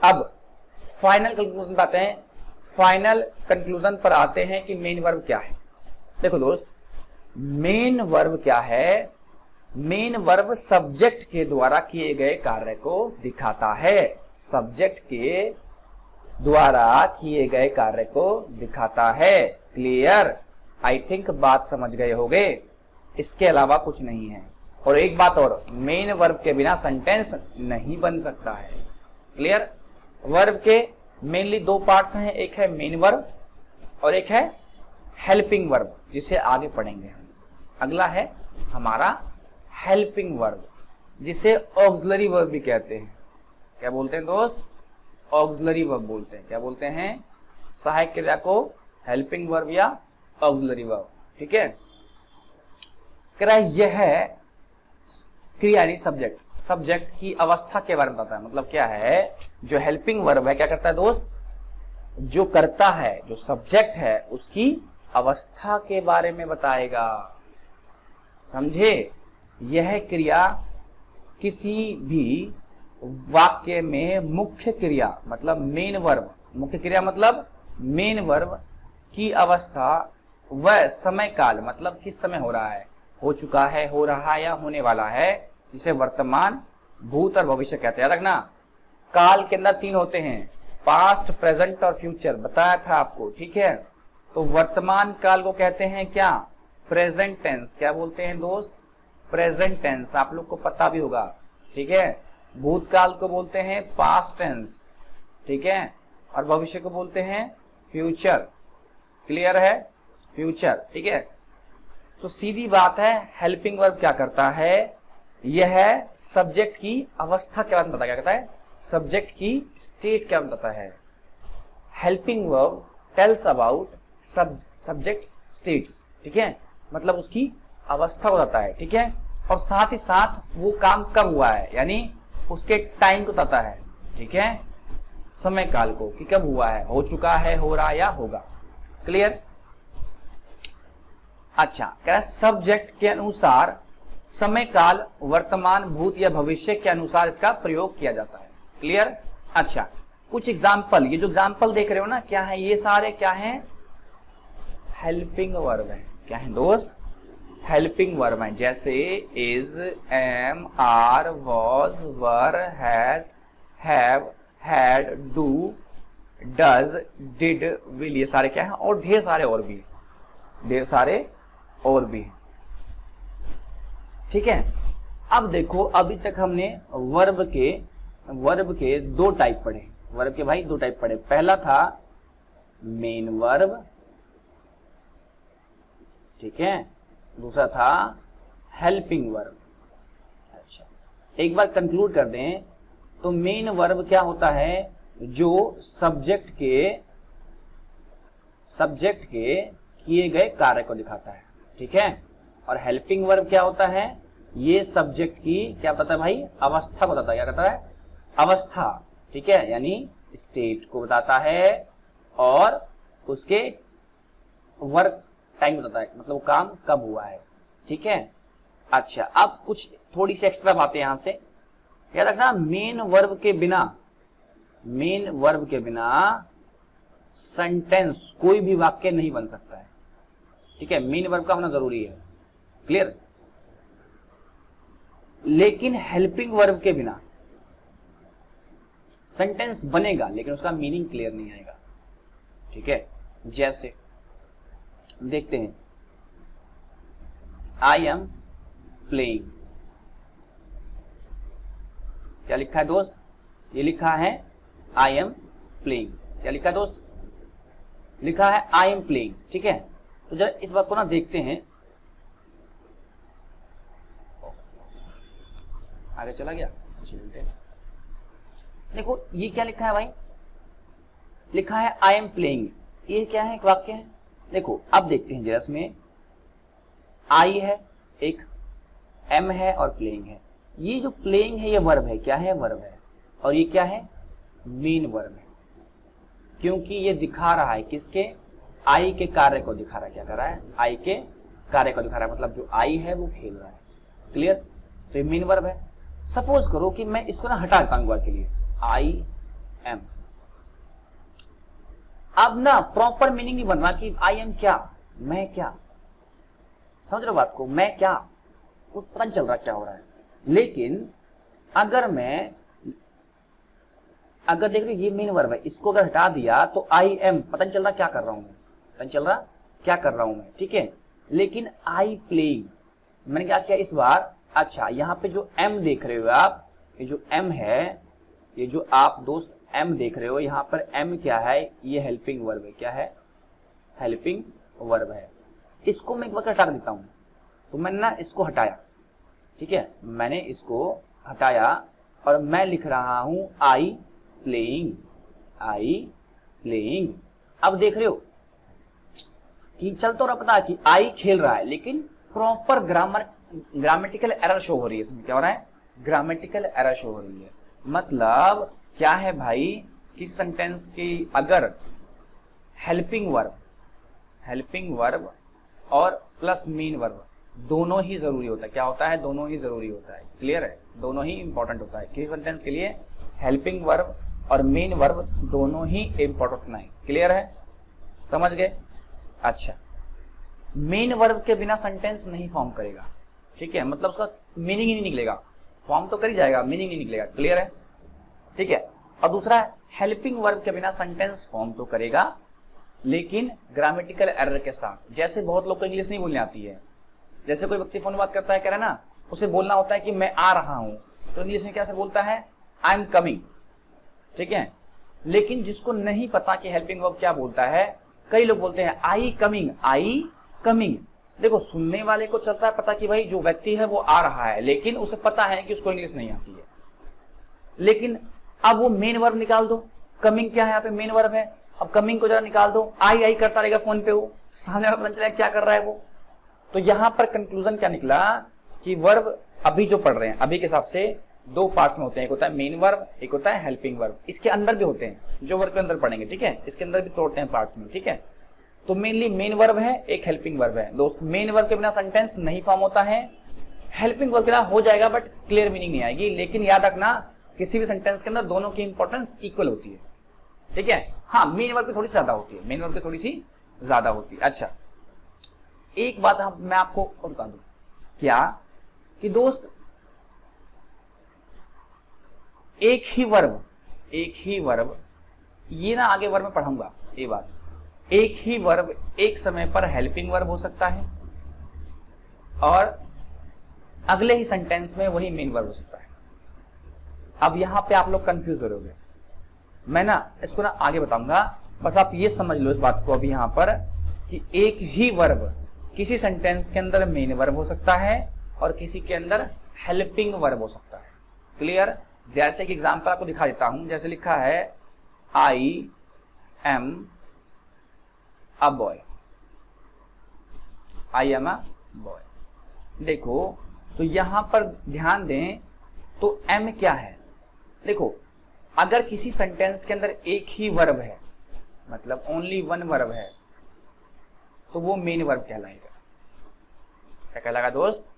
अब फाइनल कंक्लूजन पे आते हैं, फाइनल कंक्लूजन पर आते हैं कि मेन वर्ब क्या है। देखो दोस्त, मेन वर्ब क्या है, मेन वर्ब सब्जेक्ट के द्वारा किए गए कार्य को दिखाता है, सब्जेक्ट के द्वारा किए गए कार्य को दिखाता है। क्लियर? आई थिंक बात समझ गए होंगे, इसके अलावा कुछ नहीं है। और एक बात और, मेन वर्ब के बिना सेंटेंस नहीं बन सकता है। क्लियर? वर्ब के मेनली दो पार्ट्स हैं, एक है मेन वर्ब और एक है हेल्पिंग वर्ब, जिसे आगे पढ़ेंगे हम। अगला है हमारा हेल्पिंग वर्ब, जिसे ऑक्सिलरी वर्ब भी कहते हैं। क्या बोलते हैं दोस्त? ऑक्सिलरी वर्ब बोलते हैं। क्या बोलते हैं? सहायक क्रिया को हेल्पिंग वर्ब या ऑक्सिलरी वर्ब, ठीक है। यह है क्रिया यानी सब्जेक्ट, सब्जेक्ट की अवस्था के बारे में बताता है। मतलब क्या है, जो हेल्पिंग वर्ब है क्या करता है दोस्त, जो करता है, जो सब्जेक्ट है उसकी अवस्था के बारे में बताएगा। समझे? यह क्रिया किसी भी वाक्य में मुख्य क्रिया मतलब मेन वर्ब, मुख्य क्रिया मतलब मेन वर्ब की अवस्था व समय काल मतलब किस समय हो रहा है, हो चुका है, हो रहा है या होने वाला है, जिसे वर्तमान, भूत और भविष्य कहते हैं। रखना, काल के अंदर तीन होते हैं, पास्ट, प्रेजेंट और फ्यूचर, बताया था आपको, ठीक है। तो वर्तमान काल को कहते हैं क्या, प्रेजेंट टेंस। क्या बोलते हैं दोस्त? प्रेजेंट टेंस, आप लोग को पता भी होगा, ठीक है। भूतकाल को बोलते हैं पास्ट टेंस, ठीक है, और भविष्य को बोलते हैं फ्यूचर। क्लियर है? फ्यूचर, ठीक है। तो सीधी बात है, हेल्पिंग वर्ब क्या करता है, यह सब्जेक्ट की अवस्था के बारे में बताता है। क्या कहता है? सब्जेक्ट की स्टेट क्या बताता है। Helping verb tells about subject states, ठीक है, मतलब उसकी अवस्था को बताता है, ठीक है, और साथ ही साथ वो काम कब हुआ है, यानी उसके टाइम को बताता है, ठीक है, समय काल को कि कब हुआ है, हो चुका है, हो रहा या होगा। क्लियर? अच्छा, कह रहा सब्जेक्ट के अनुसार समय काल वर्तमान, भूत या भविष्य के अनुसार इसका प्रयोग किया जाता है। क्लियर? अच्छा, कुछ एग्जाम्पल, ये जो एग्जाम्पल देख रहे हो ना, क्या है, ये सारे क्या हैं, हेल्पिंग वर्ब है। क्या है दोस्त? हेल्पिंग वर्ब है। जैसे is, am, are, was, were, has, have, had, do, does, did, will, ये सारे क्या है, और ढेर सारे और भी, ढेर सारे और भी, ठीक है। अब देखो, अभी तक हमने वर्ब के दो टाइप पढ़े, वर्ब के भाई दो टाइप पढ़े। पहला था मेन वर्ब, ठीक है, दूसरा था हेल्पिंग वर्ब। अच्छा, एक बार कंक्लूड कर दें तो मेन वर्ब क्या होता है, जो सब्जेक्ट के किए गए कार्य को दिखाता है, ठीक है, और हेल्पिंग वर्ब क्या होता है, ये सब्जेक्ट की क्या बताता है भाई, अवस्था को बताता है। क्या कहता है? अवस्था, ठीक है, यानी स्टेट को बताता है और उसके वर्क टाइम बताता है, मतलब वो काम कब हुआ है, ठीक है। अच्छा, अब कुछ थोड़ी सी एक्स्ट्रा बातें यहां से याद रखना। मेन वर्ब के बिना सेंटेंस, कोई भी वाक्य नहीं बन सकता है, ठीक है, मेन वर्ब का होना जरूरी है। क्लियर? लेकिन हेल्पिंग वर्ब के बिना सेंटेंस बनेगा, लेकिन उसका मीनिंग क्लियर नहीं आएगा, ठीक है। जैसे देखते हैं, आई एम प्लेइंग, क्या लिखा है दोस्त, ये लिखा है आई एम प्लेइंग। क्या लिखा है दोस्त? लिखा है आई एम प्लेइंग, ठीक है। तो जरा इस बात को ना देखते हैं, आगे चला गया, चलते हैं। देखो ये क्या लिखा है भाई, लिखा है आई एम प्लेइंग, ये क्या है, एक वाक्य है। देखो अब देखते हैं जरा, इसमें आई है, एक एम है और प्लेइंग है। ये जो प्लेइंग है ये वर्ब है, क्या है, वर्ब है। और ये क्या है, मेन वर्ब है, क्योंकि ये दिखा रहा है किसके, आई के कार्य को दिखा रहा है। क्या कर रहा है, आई के कार्य को दिखा रहा है, मतलब जो आई है वो खेल रहा है। क्लियर, तो ये मेन वर्ब है। सपोज करो कि मैं इसको ना हटा देता हूं के लिए, आई एम। अब ना प्रॉपर मीनिंग नहीं बन रहा कि आई एम क्या, मैं क्या, समझ रहे हो बात को, मैं क्या, वो पता नहीं चल रहा क्या हो रहा है। लेकिन अगर मैं, अगर देख रहे ये मेन वर्ब है, इसको अगर हटा दिया तो आई एम, पता नहीं चल रहा क्या कर रहा हूं मैं, पता नहीं चल रहा क्या कर रहा हूं मैं, ठीक है। लेकिन आई प्लेइंग, मैंने क्या किया इस बार, अच्छा यहां पे जो एम देख रहे हो आप, ये जो एम है, ये जो आप दोस्त एम देख रहे हो, यहां पर एम क्या है, ये हेल्पिंग वर्ब है। क्या है, हेल्पिंग वर्ब है। इसको मैं एक बार हटा देता हूं, तो मैंने ना इसको हटाया, ठीक है, मैंने इसको हटाया और मैं लिख रहा हूं आई प्लेइंग, आई प्लेइंग। अब देख रहे हो कि चल तो रहा पता है कि आई खेल रहा है, लेकिन प्रॉपर ग्रामेटिकल एरर शो हो रही है इसमें। क्या हो रहा है, ग्रामेटिकल एरर शो हो रही है। मतलब क्या है भाई, किस सेंटेंस की अगर हेल्पिंग वर्ब और प्लस मेन वर्ब दोनों ही जरूरी होता है। क्या होता है, दोनों ही जरूरी होता है। क्लियर है, दोनों ही इंपॉर्टेंट होता है। किसी सेंटेंस के लिए हेल्पिंग वर्ब और मेन वर्ब दोनों ही इंपॉर्टेंट होना है। क्लियर है, समझ गए। अच्छा, मेन वर्ब के बिना सेंटेंस नहीं फॉर्म करेगा, ठीक है, मतलब उसका मीनिंग ही नहीं निकलेगा। फॉर्म तो कर ही जाएगा, मीनिंग नहीं निकलेगा। क्लियर है, ठीक है। और दूसरा, हेल्पिंग वर्ब के बिना सेंटेंस फॉर्म तो करेगा, लेकिन ग्रामेटिकल एरर के साथ। जैसे बहुत लोग को इंग्लिश नहीं बोलने आती है, जैसे कोई व्यक्ति फोन में बात करता है, कह रहा है ना, उसे बोलना होता है कि मैं आ रहा हूं, तो इंग्लिश में कैसे बोलता है, आई एम कमिंग, ठीक है। लेकिन जिसको नहीं पता कि हेल्पिंग वर्ब क्या बोलता है, कई लोग बोलते हैं आई कमिंग, आई कमिंग। देखो सुनने वाले को चलता है पता कि भाई जो व्यक्ति है वो आ रहा है, लेकिन उसे पता है कि उसको इंग्लिश नहीं आती है। लेकिन अब वो मेन वर्ब निकाल दो, कमिंग क्या है यहाँ पे, मेन वर्ब है। अब कमिंग को जरा निकाल दो, आई आई करता रहेगा फोन पे, वो सामने वाला पता चलेगा क्या कर रहा है वो। तो यहां पर कंक्लूजन क्या निकला कि वर्ब अभी जो पढ़ रहे हैं, अभी के हिसाब से दो पार्ट्स में होते हैं, एक होता है मेन वर्ब, एक होता है हेल्पिंग वर्ब। इसके अंदर भी होते हैं, जो वर्ब के अंदर पढ़ेंगे, ठीक है, इसके अंदर भी तोड़ते हैं पार्ट्स में, ठीक है। तो मेनली मेन वर्ब है, एक हेल्पिंग वर्ब है। दोस्त मेन वर्ब के बिना सेंटेंस नहीं फॉर्म होता है, हेल्पिंग वर्ब के बिना हो जाएगा बट क्लियर मीनिंग नहीं आएगी। लेकिन याद रखना किसी भी सेंटेंस के अंदर दोनों की इंपॉर्टेंस इक्वल होती है, ठीक है। हाँ, मेन वर्ब की थोड़ी सी ज्यादा होती है, मेन वर्ब की थोड़ी सी ज्यादा होती है। अच्छा, एक बात मैं आपको और बता दूं, क्या कि दोस्त एक ही वर्ब, ये ना आगे वर्ब में पढ़ाऊंगा ये बात, एक ही वर्ब एक समय पर हेल्पिंग वर्ब हो सकता है और अगले ही सेंटेंस में वही मेन वर्ब हो सकता है। अब यहां पे आप लोग कंफ्यूज हो रहे, मैं ना इसको ना आगे बताऊंगा, बस आप ये समझ लो इस बात को अभी यहां पर कि एक ही वर्ब किसी सेंटेंस के अंदर मेन वर्ब हो सकता है और किसी के अंदर हेल्पिंग वर्ब हो सकता है। क्लियर, जैसे कि एग्जांपल आपको दिखा देता हूं, जैसे लिखा है I am a boy, I am a boy. देखो तो यहां पर ध्यान दें तो एम क्या है, देखो अगर किसी सेंटेंस के अंदर एक ही वर्ब है, मतलब ओनली वन वर्ब है, तो वो मेन वर्ब कहलाएगा। क्या कहलाएगा दोस्त,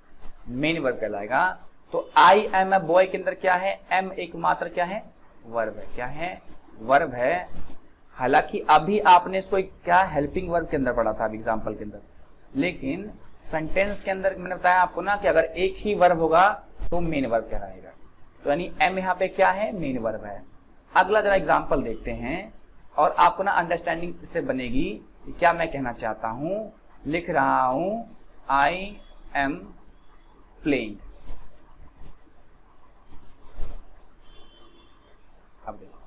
मेन वर्ब कहलाएगा। तो आई एम अ बॉय के अंदर क्या है, एम एकमात्र क्या है, वर्ब है। क्या है, वर्ब है। हालांकि अभी आपने इसको एक क्या हेल्पिंग वर्ब के अंदर पढ़ा था एग्जांपल के अंदर, लेकिन सेंटेंस के अंदर मैंने बताया आपको ना कि अगर एक ही वर्ब होगा तो मेन वर्ब कहलाएगा। तो यानी एम यहाँ पे क्या है, मेन वर्ब है। अगला जरा एग्जांपल देखते हैं और आपको ना अंडरस्टैंडिंग इससे बनेगी कि क्या मैं कहना चाहता हूं। लिख रहा हूं आई एम प्लेइंग। अब देखो,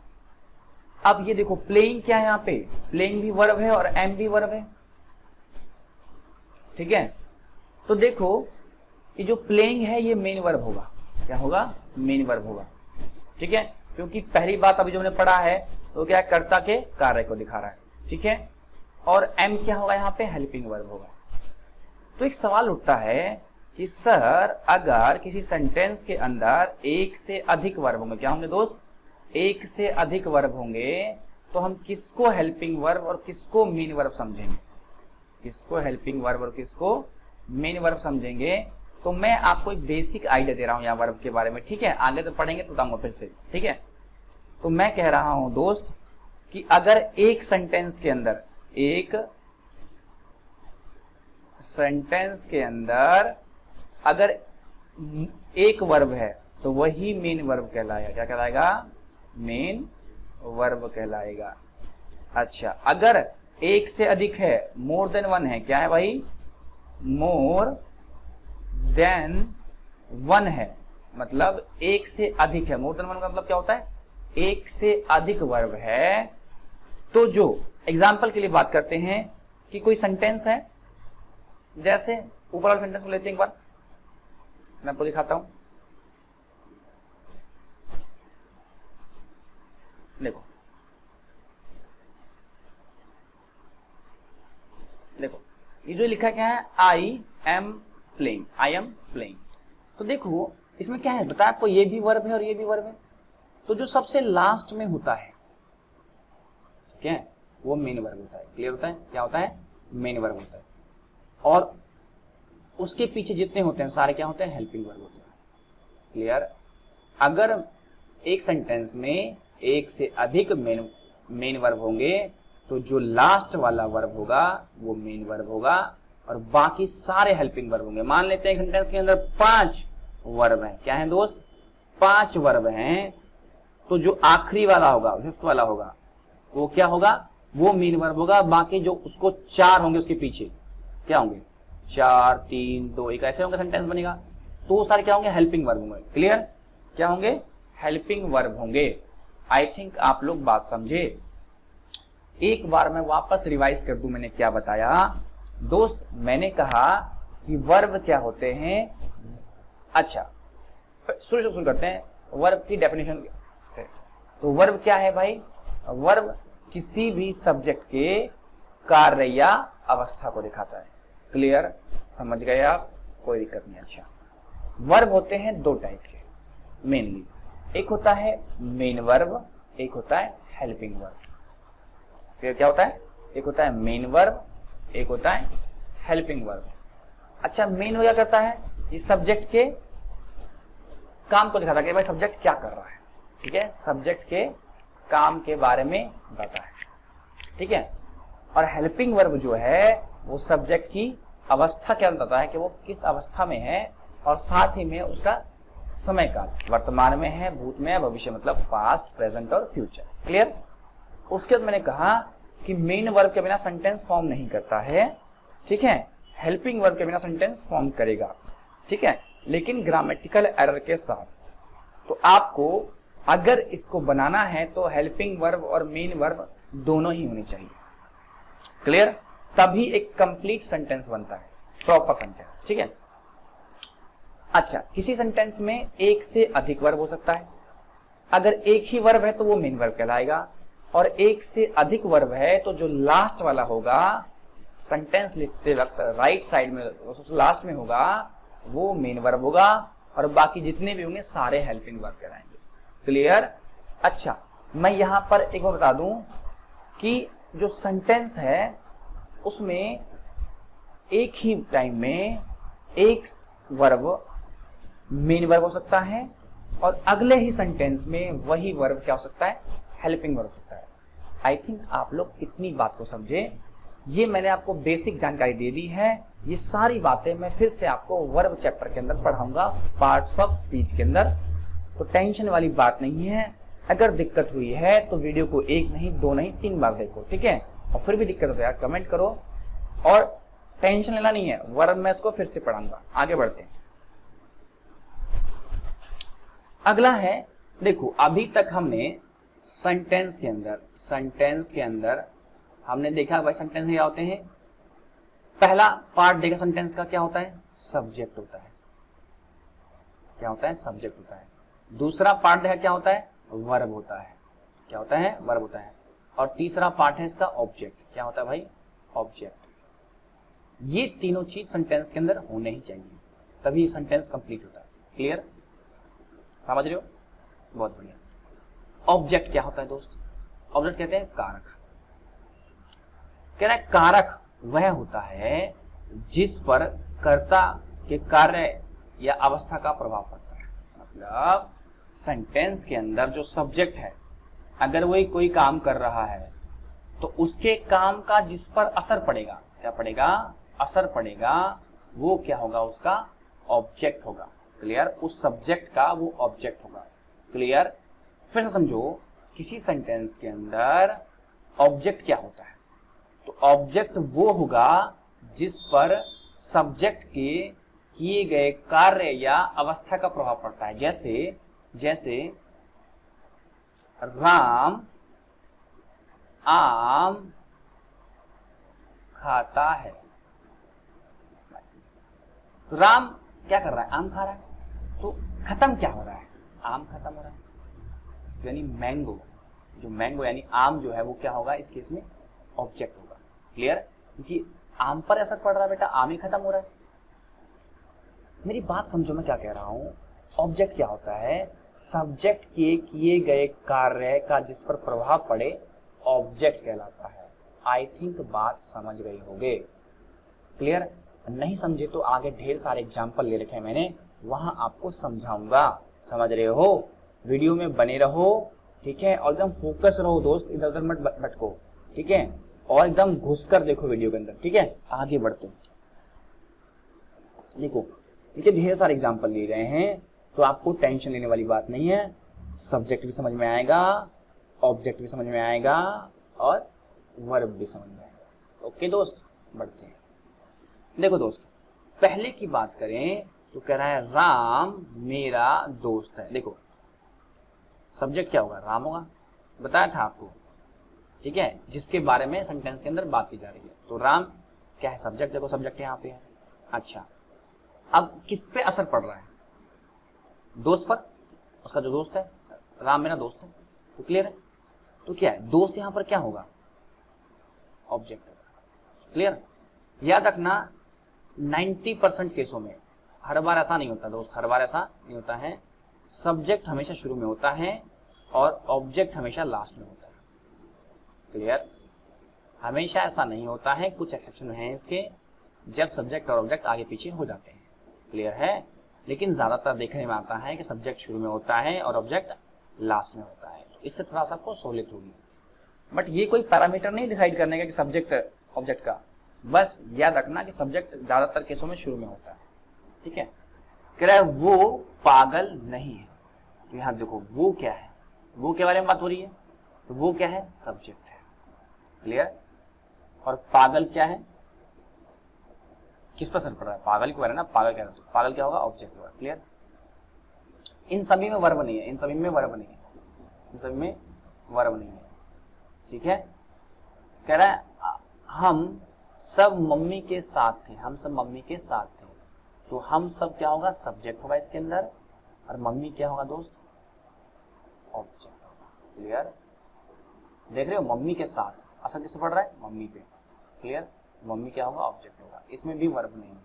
अब ये देखो प्लेइंग क्या है, यहाँ पे प्लेइंग भी वर्ब है और एम भी वर्ब है, ठीक है। तो देखो ये जो प्लेइंग है ये मेन वर्ब होगा, क्या होगा, मेन वर्ब होगा। ठीक है, क्योंकि पहली बात अभी जो हमने पढ़ा है वो क्या है, कर्ता के कार्य को दिखा रहा है। ठीक है, और एम क्या होगा यहाँ पे, हेल्पिंग वर्ब होगा। तो एक सवाल उठता है कि सर अगर किसी सेंटेंस के अंदर एक से अधिक वर्ब होंगे, क्या होंगे दोस्त, एक से अधिक वर्ब होंगे, तो हम किसको हेल्पिंग वर्ब और किसको मेन वर्ब समझेंगे, किसको हेल्पिंग वर्ब और किसको मेन वर्ब समझेंगे। तो मैं आपको एक बेसिक आइडिया दे रहा हूं यहाँ वर्ब के बारे में। ठीक है, आगे तो पढ़ेंगे तो बताऊंगा फिर से। ठीक है, तो मैं कह रहा हूं दोस्त कि अगर एक सेंटेंस के अंदर, एक सेंटेंस के अंदर अगर एक वर्ब है तो वही मेन वर्ब कहलाएगा। क्या कहलाएगा, मेन वर्ब कहलाएगा। अच्छा, अगर एक से अधिक है, मोर देन वन है, क्या है भाई, मोर देन वन है, मतलब एक से अधिक है। मोर देन वन का मतलब क्या होता है, एक से अधिक वर्ब है। तो जो एग्जाम्पल के लिए बात करते हैं कि कोई सेंटेंस है, जैसे ऊपर वाले सेंटेंस को लेते हैं, एक बार मैं आपको दिखाता हूं। देखो देखो ये जो लिखा क्या है, I am playing, I am playing. तो देखो इसमें क्या है, बताया आपको, ये भी वर्ब है और ये भी वर्ब है। तो जो सबसे लास्ट में होता है, ठीक है, वो मेन वर्ब होता है। क्लियर होता है, क्या होता है, मेन वर्ब होता है। और उसके पीछे जितने होते हैं सारे क्या होते हैं, हेल्पिंग वर्ब होते हैं। क्लियर, अगर एक सेंटेंस में एक से अधिक मेन वर्ब होंगे तो जो लास्ट वाला वर्ब होगा वो मेन वर्ब होगा और बाकी सारे हेल्पिंग वर्ब होंगे। मान लेते हैं एक सेंटेंस के अंदर 5 वर्ब हैं, क्या है दोस्त, 5 वर्ब हैं, तो जो आखिरी वाला होगा, फिफ्थ वाला होगा, वो क्या होगा, वो मेन वर्ब होगा। बाकी जो उसको 4 होंगे उसके पीछे क्या होंगे, 4 3 2 1 ऐसे होंगे, सेंटेंस बनेगा। तो वो सारे क्या होंगे, हेल्पिंग वर्ब होंगे। क्लियर, क्या होंगे, हेल्पिंग वर्ब होंगे। आई थिंक आप लोग बात समझे। एक बार मैं वापस रिवाइज कर दूं, मैंने क्या बताया दोस्त। मैंने कहा कि वर्ब क्या होते हैं। अच्छा, शुरू से शुरू करते हैं वर्ब की डेफिनेशन से। तो वर्ब क्या है भाई, वर्ब किसी भी सब्जेक्ट के कार्य या अवस्था को दिखाता है। क्लियर, समझ गए आप, कोई दिक्कत नहीं। अच्छा, वर्ब होते हैं 2 टाइप के मेनली, एक होता है मेन वर्ब, एक होता है हेल्पिंग वर्ब। फिर क्या होता है, एक होता है मेन वर्ब, एक होता है हेल्पिंग वर्ब। अच्छा, मेन वर्ब क्या करता है, इस सब्जेक्ट के काम को दिखाता है कि भाई सब्जेक्ट क्या कर रहा है। ठीक है, सब्जेक्ट के काम के बारे में बताता है। ठीक है, और हेल्पिंग वर्ब जो है वो सब्जेक्ट की अवस्था क्या बताता है कि वो किस अवस्था में है, और साथ ही में उसका समय काल, वर्तमान में है, भूत में है, भविष्य मतलब पास्ट, प्रेजेंट और फ्यूचर। क्लियर। उसके बाद मैंने कहा कि मेन वर्ब के बिना सेंटेंस फॉर्म नहीं करता है। ठीक है, हेल्पिंग वर्ब के बिना सेंटेंस फॉर्म करेगा। ठीक है, लेकिन ग्रामेटिकल एरर के साथ। तो आपको अगर इसको बनाना है तो हेल्पिंग वर्ब और मेन वर्ब दोनों ही होनी चाहिए। क्लियर, तभी एक कंप्लीट सेंटेंस बनता है, प्रॉपर सेंटेंस। ठीक है। अच्छा, किसी सेंटेंस में एक से अधिक वर्ब हो सकता है। अगर एक ही वर्ब है तो वो मेन वर्ब कहलाएगा, और एक से अधिक वर्ब है तो जो लास्ट वाला होगा सेंटेंस लिखते वक्त राइट साइड में लास्ट में होगा वो मेन वर्ब होगा, और बाकी जितने भी होंगे सारे हेल्पिंग वर्ब कहलाएंगे। क्लियर। अच्छा, मैं यहां पर एक बार बता दूं कि जो सेंटेंस है उसमें एक ही टाइम में एक वर्ब मेन वर्ब हो सकता है, और अगले ही सेंटेंस में वही वर्ब क्या हो सकता है, हेल्पिंग वर्ब हो सकता है। आई थिंक आप लोग इतनी बात को समझे। ये मैंने आपको बेसिक जानकारी दे दी है। ये सारी बातें मैं फिर से आपको वर्ब चैप्टर के अंदर पढ़ाऊंगा, पार्ट्स ऑफ स्पीच के अंदर। तो टेंशन वाली बात नहीं है। अगर दिक्कत हुई है तो वीडियो को 1 नहीं 2 नहीं 3 बार देखो। ठीक है, और फिर भी दिक्कत हो तो यार कमेंट करो, और टेंशन लेना नहीं है, वर्ब मैं इसको फिर से पढ़ाऊंगा। आगे बढ़ते हैं। अगला है, देखो अभी तक हमने सेंटेंस के अंदर हमने देखा भाई सेंटेंस क्या होते हैं। पहला पार्ट देखा सेंटेंस का, क्या होता है, सब्जेक्ट होता है। क्या होता है, सब्जेक्ट होता है। दूसरा पार्ट है क्या होता है, वर्ब होता है। क्या होता है, वर्ब होता है। और तीसरा पार्ट है इसका ऑब्जेक्ट। क्या होता है भाई, ऑब्जेक्ट। ये तीनों चीज सेंटेंस के अंदर होने ही चाहिए, तभी सेंटेंस कंप्लीट होता है। क्लियर, समझ रहे हो, बहुत बढ़िया। ऑब्जेक्ट क्या होता है दोस्त, ऑब्जेक्ट कहते हैं कारक। कह रहा है कारक वह होता है जिस पर कर्ता के कार्य या अवस्था का प्रभाव पड़ता है। मतलब सेंटेंस के अंदर जो सब्जेक्ट है, अगर वही कोई काम कर रहा है तो उसके काम का जिस पर असर पड़ेगा, क्या पड़ेगा, असर पड़ेगा, वो क्या होगा, उसका ऑब्जेक्ट होगा। क्लियर, उस सब्जेक्ट का वो ऑब्जेक्ट होगा। क्लियर, फिर से समझो, किसी सेंटेंस के अंदर ऑब्जेक्ट क्या होता है, तो ऑब्जेक्ट वो होगा जिस पर सब्जेक्ट के किए गए कार्य या अवस्था का प्रभाव पड़ता है। जैसे राम आम खाता है, तो राम क्या कर रहा है, आम खा रहा है, तो खत्म क्या हो रहा है, आम खत्म हो रहा है, यानी मैंगो, जो मैंगो यानी आम जो है वो क्या होगा, इस केस में ऑब्जेक्ट होगा। क्लियर, क्योंकि आम पर असर पड़ रहा है बेटा, आम ही खत्म हो रहा है। मेरी बात समझो मैं क्या कह रहा हूं। ऑब्जेक्ट क्या होता है, सब्जेक्ट के किए गए कार्य का जिस पर प्रभाव पड़े, ऑब्जेक्ट कहलाता है। आई थिंक बात समझ गए होगे। क्लियर, नहीं समझे तो आगे ढेर सारे एग्जाम्पल ले रखे हैं मैंने, वहां आपको समझाऊंगा। समझ रहे हो, वीडियो में बने रहो, ठीक है, और एकदम फोकस रहो दोस्त, इधर उधर मत भटको, ठीक है, और एकदम घुसकर देखो वीडियो के अंदर, ठीक है। आगे बढ़ते हैं, देखो नीचे ढेर सारे एग्जाम्पल ले रहे हैं, तो आपको टेंशन लेने वाली बात नहीं है। सब्जेक्ट भी समझ में आएगा, ऑब्जेक्ट भी समझ में आएगा, और वर्ब भी समझ में आएगा। ओके दोस्त, बढ़ते हैं। देखो दोस्त, पहले की बात करें तो कह रहा है राम मेरा दोस्त है। देखो सब्जेक्ट क्या होगा, राम होगा, बताया था आपको, ठीक है, जिसके बारे में सेंटेंस के अंदर बात की जा रही है। तो राम क्या है, सब्जेक्ट। देखो सब्जेक्ट यहाँ पे है। अच्छा, अब किस पे असर पड़ रहा है, दोस्त पर, उसका जो दोस्त है, राम मेरा दोस्त है, तो क्लियर है। तो क्या है, दोस्त यहां पर क्या होगा, ऑब्जेक्ट होगा। क्लियर, याद रखना 90% केसों में, हर बार ऐसा नहीं होता दोस्त, हर बार ऐसा नहीं होता है। सब्जेक्ट हमेशा शुरू में होता है और ऑब्जेक्ट हमेशा लास्ट में होता है। क्लियर, हमेशा ऐसा नहीं होता है, कुछ एक्सेप्शन हैं इसके, जब सब्जेक्ट और ऑब्जेक्ट आगे पीछे हो जाते हैं। क्लियर है, लेकिन ज्यादातर देखने में आता है कि सब्जेक्ट शुरू में होता है और ऑब्जेक्ट लास्ट में होता है। तो इससे थोड़ा सा आपको सहूलियत होगी, बट ये कोई पैरामीटर नहीं डिसाइड करने का कि सब्जेक्ट ऑब्जेक्ट का, बस याद रखना कि सब्जेक्ट ज्यादातर केसों में शुरू में होता है। ठीक है, कह रहा है वो पागल नहीं है, तो यहां देखो वो क्या है, वो के बारे में बात हो रही है, तो वो क्या है, सब्जेक्ट है। क्लियर, और पागल क्या है, किस पर असर पड़ रहा है, पागल के बारे में ना, पागल क्या है, तो पागल क्या होगा, ऑब्जेक्ट होगा। क्लियर, इन सभी में वर्ब नहीं है, इन सभी में वर्ब नहीं है, इन सभी में वर्ब नहीं है। ठीक है, कह रहा है हम सब मम्मी के साथ थे, हम सब मम्मी के साथ थे, तो हम सब क्या होगा, सब्जेक्ट होगा इसके अंदर, और मम्मी क्या होगा दोस्त, ऑब्जेक्ट होगा। क्लियर, देख रहे हो, मम्मी के साथ असर किससे पड़ रहा है, मम्मी पे। क्लियर, मम्मी क्या होगा, ऑब्जेक्ट होगा, इसमें भी वर्ब नहीं है।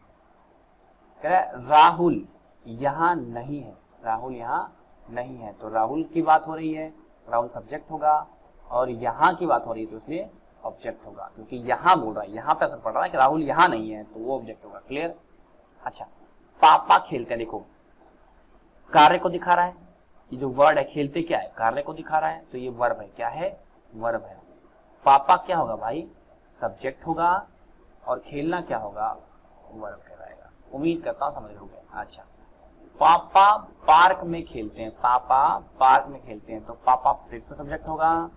कह रहा है राहुल यहाँ नहीं है, राहुल यहाँ नहीं है, तो राहुल की बात हो रही है, राहुल सब्जेक्ट होगा, और यहाँ की बात हो रही है तो इसलिए ऑब्जेक्ट होगा, क्योंकि यहाँ बोल रहा है, यहाँ पे असर पड़ रहा है कि राहुल यहाँ नहीं है, तो वो ऑब्जेक्ट होगा। क्लियर, अच्छा, पापा खेलते हैं, देखो कार्य को दिखा रहा है, ये जो वर्ड है खेलते क्या है, कार्य को दिखा रहा है, तो ये वर्ब है, क्या है, वर्ब है। पापा क्या होगा भाई, सब्जेक्ट होगा, और खेलना क्या होगा, वर्ब कहलाएगा। उम्मीद करता हूं समझ लोगे। अच्छा, पापा पार्क में खेलते हैं, पापा पार्क में खेलते हैं, तो पापा फिर से सब्जेक्ट होगा,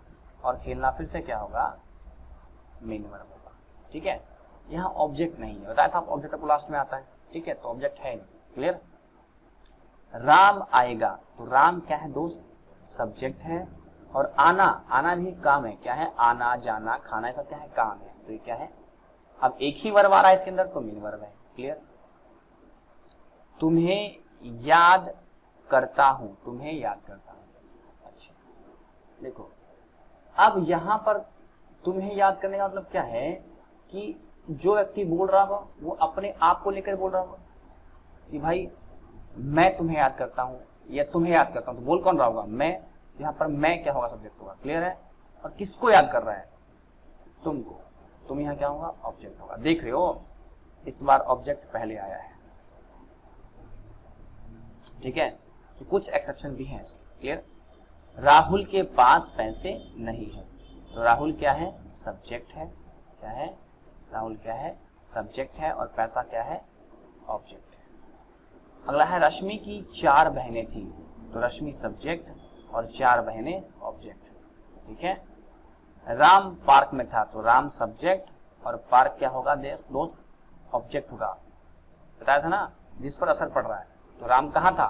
और खेलना फिर से क्या होगा, मेन वर्ब होगा। ठीक है, यहाँ ऑब्जेक्ट नहीं है, बताया था ऑब्जेक्ट आपको लास्ट में आता है। ठीक है, तो ऑब्जेक्ट है नहीं। क्लियर, राम आएगा, तो राम क्या है दोस्त, सब्जेक्ट है, और आना, आना भी काम है, क्या है, आना जाना खाना, ये सब क्या है, काम है, तो ये क्या है, अब एक ही वर्ब आ रहा है इसके अंदर, तो मेन वर्ब है। क्लियर, तुम्हें याद करता हूँ, तुम्हें याद करता हूँ। अच्छा देखो, अब यहाँ पर तुम्हें याद करने का मतलब क्या है कि जो व्यक्ति बोल रहा होगा वो अपने आप को लेकर बोल रहा होगा कि भाई मैं तुम्हें याद करता हूँ या तुम्हें याद करता हूँ, तो बोल कौन रहा होगा? मैं। यहाँ पर मैं क्या होगा? सब्जेक्ट होगा। क्लियर है? और किसको याद कर रहा है? तुमको। तुम यहाँ क्या होगा? ऑब्जेक्ट होगा। देख रहे हो, इस बार ऑब्जेक्ट पहले आया है। ठीक है, तो कुछ एक्सेप्शन भी हैं इसके। क्लियर? राहुल के पास पैसे नहीं है, तो राहुल क्या है? सब्जेक्ट है। क्या है? राहुल क्या है? सब्जेक्ट है, और पैसा क्या है? ऑब्जेक्ट है। अगला है रश्मि की 4 बहनें थी, तो रश्मि सब्जेक्ट और 4 बहनें ऑब्जेक्ट। ठीक है। राम पार्क में था, तो राम सब्जेक्ट और पार्क क्या होगा दोस्त? ऑब्जेक्ट होगा। बताया था ना, जिस पर असर पड़ रहा है। तो राम कहाँ था?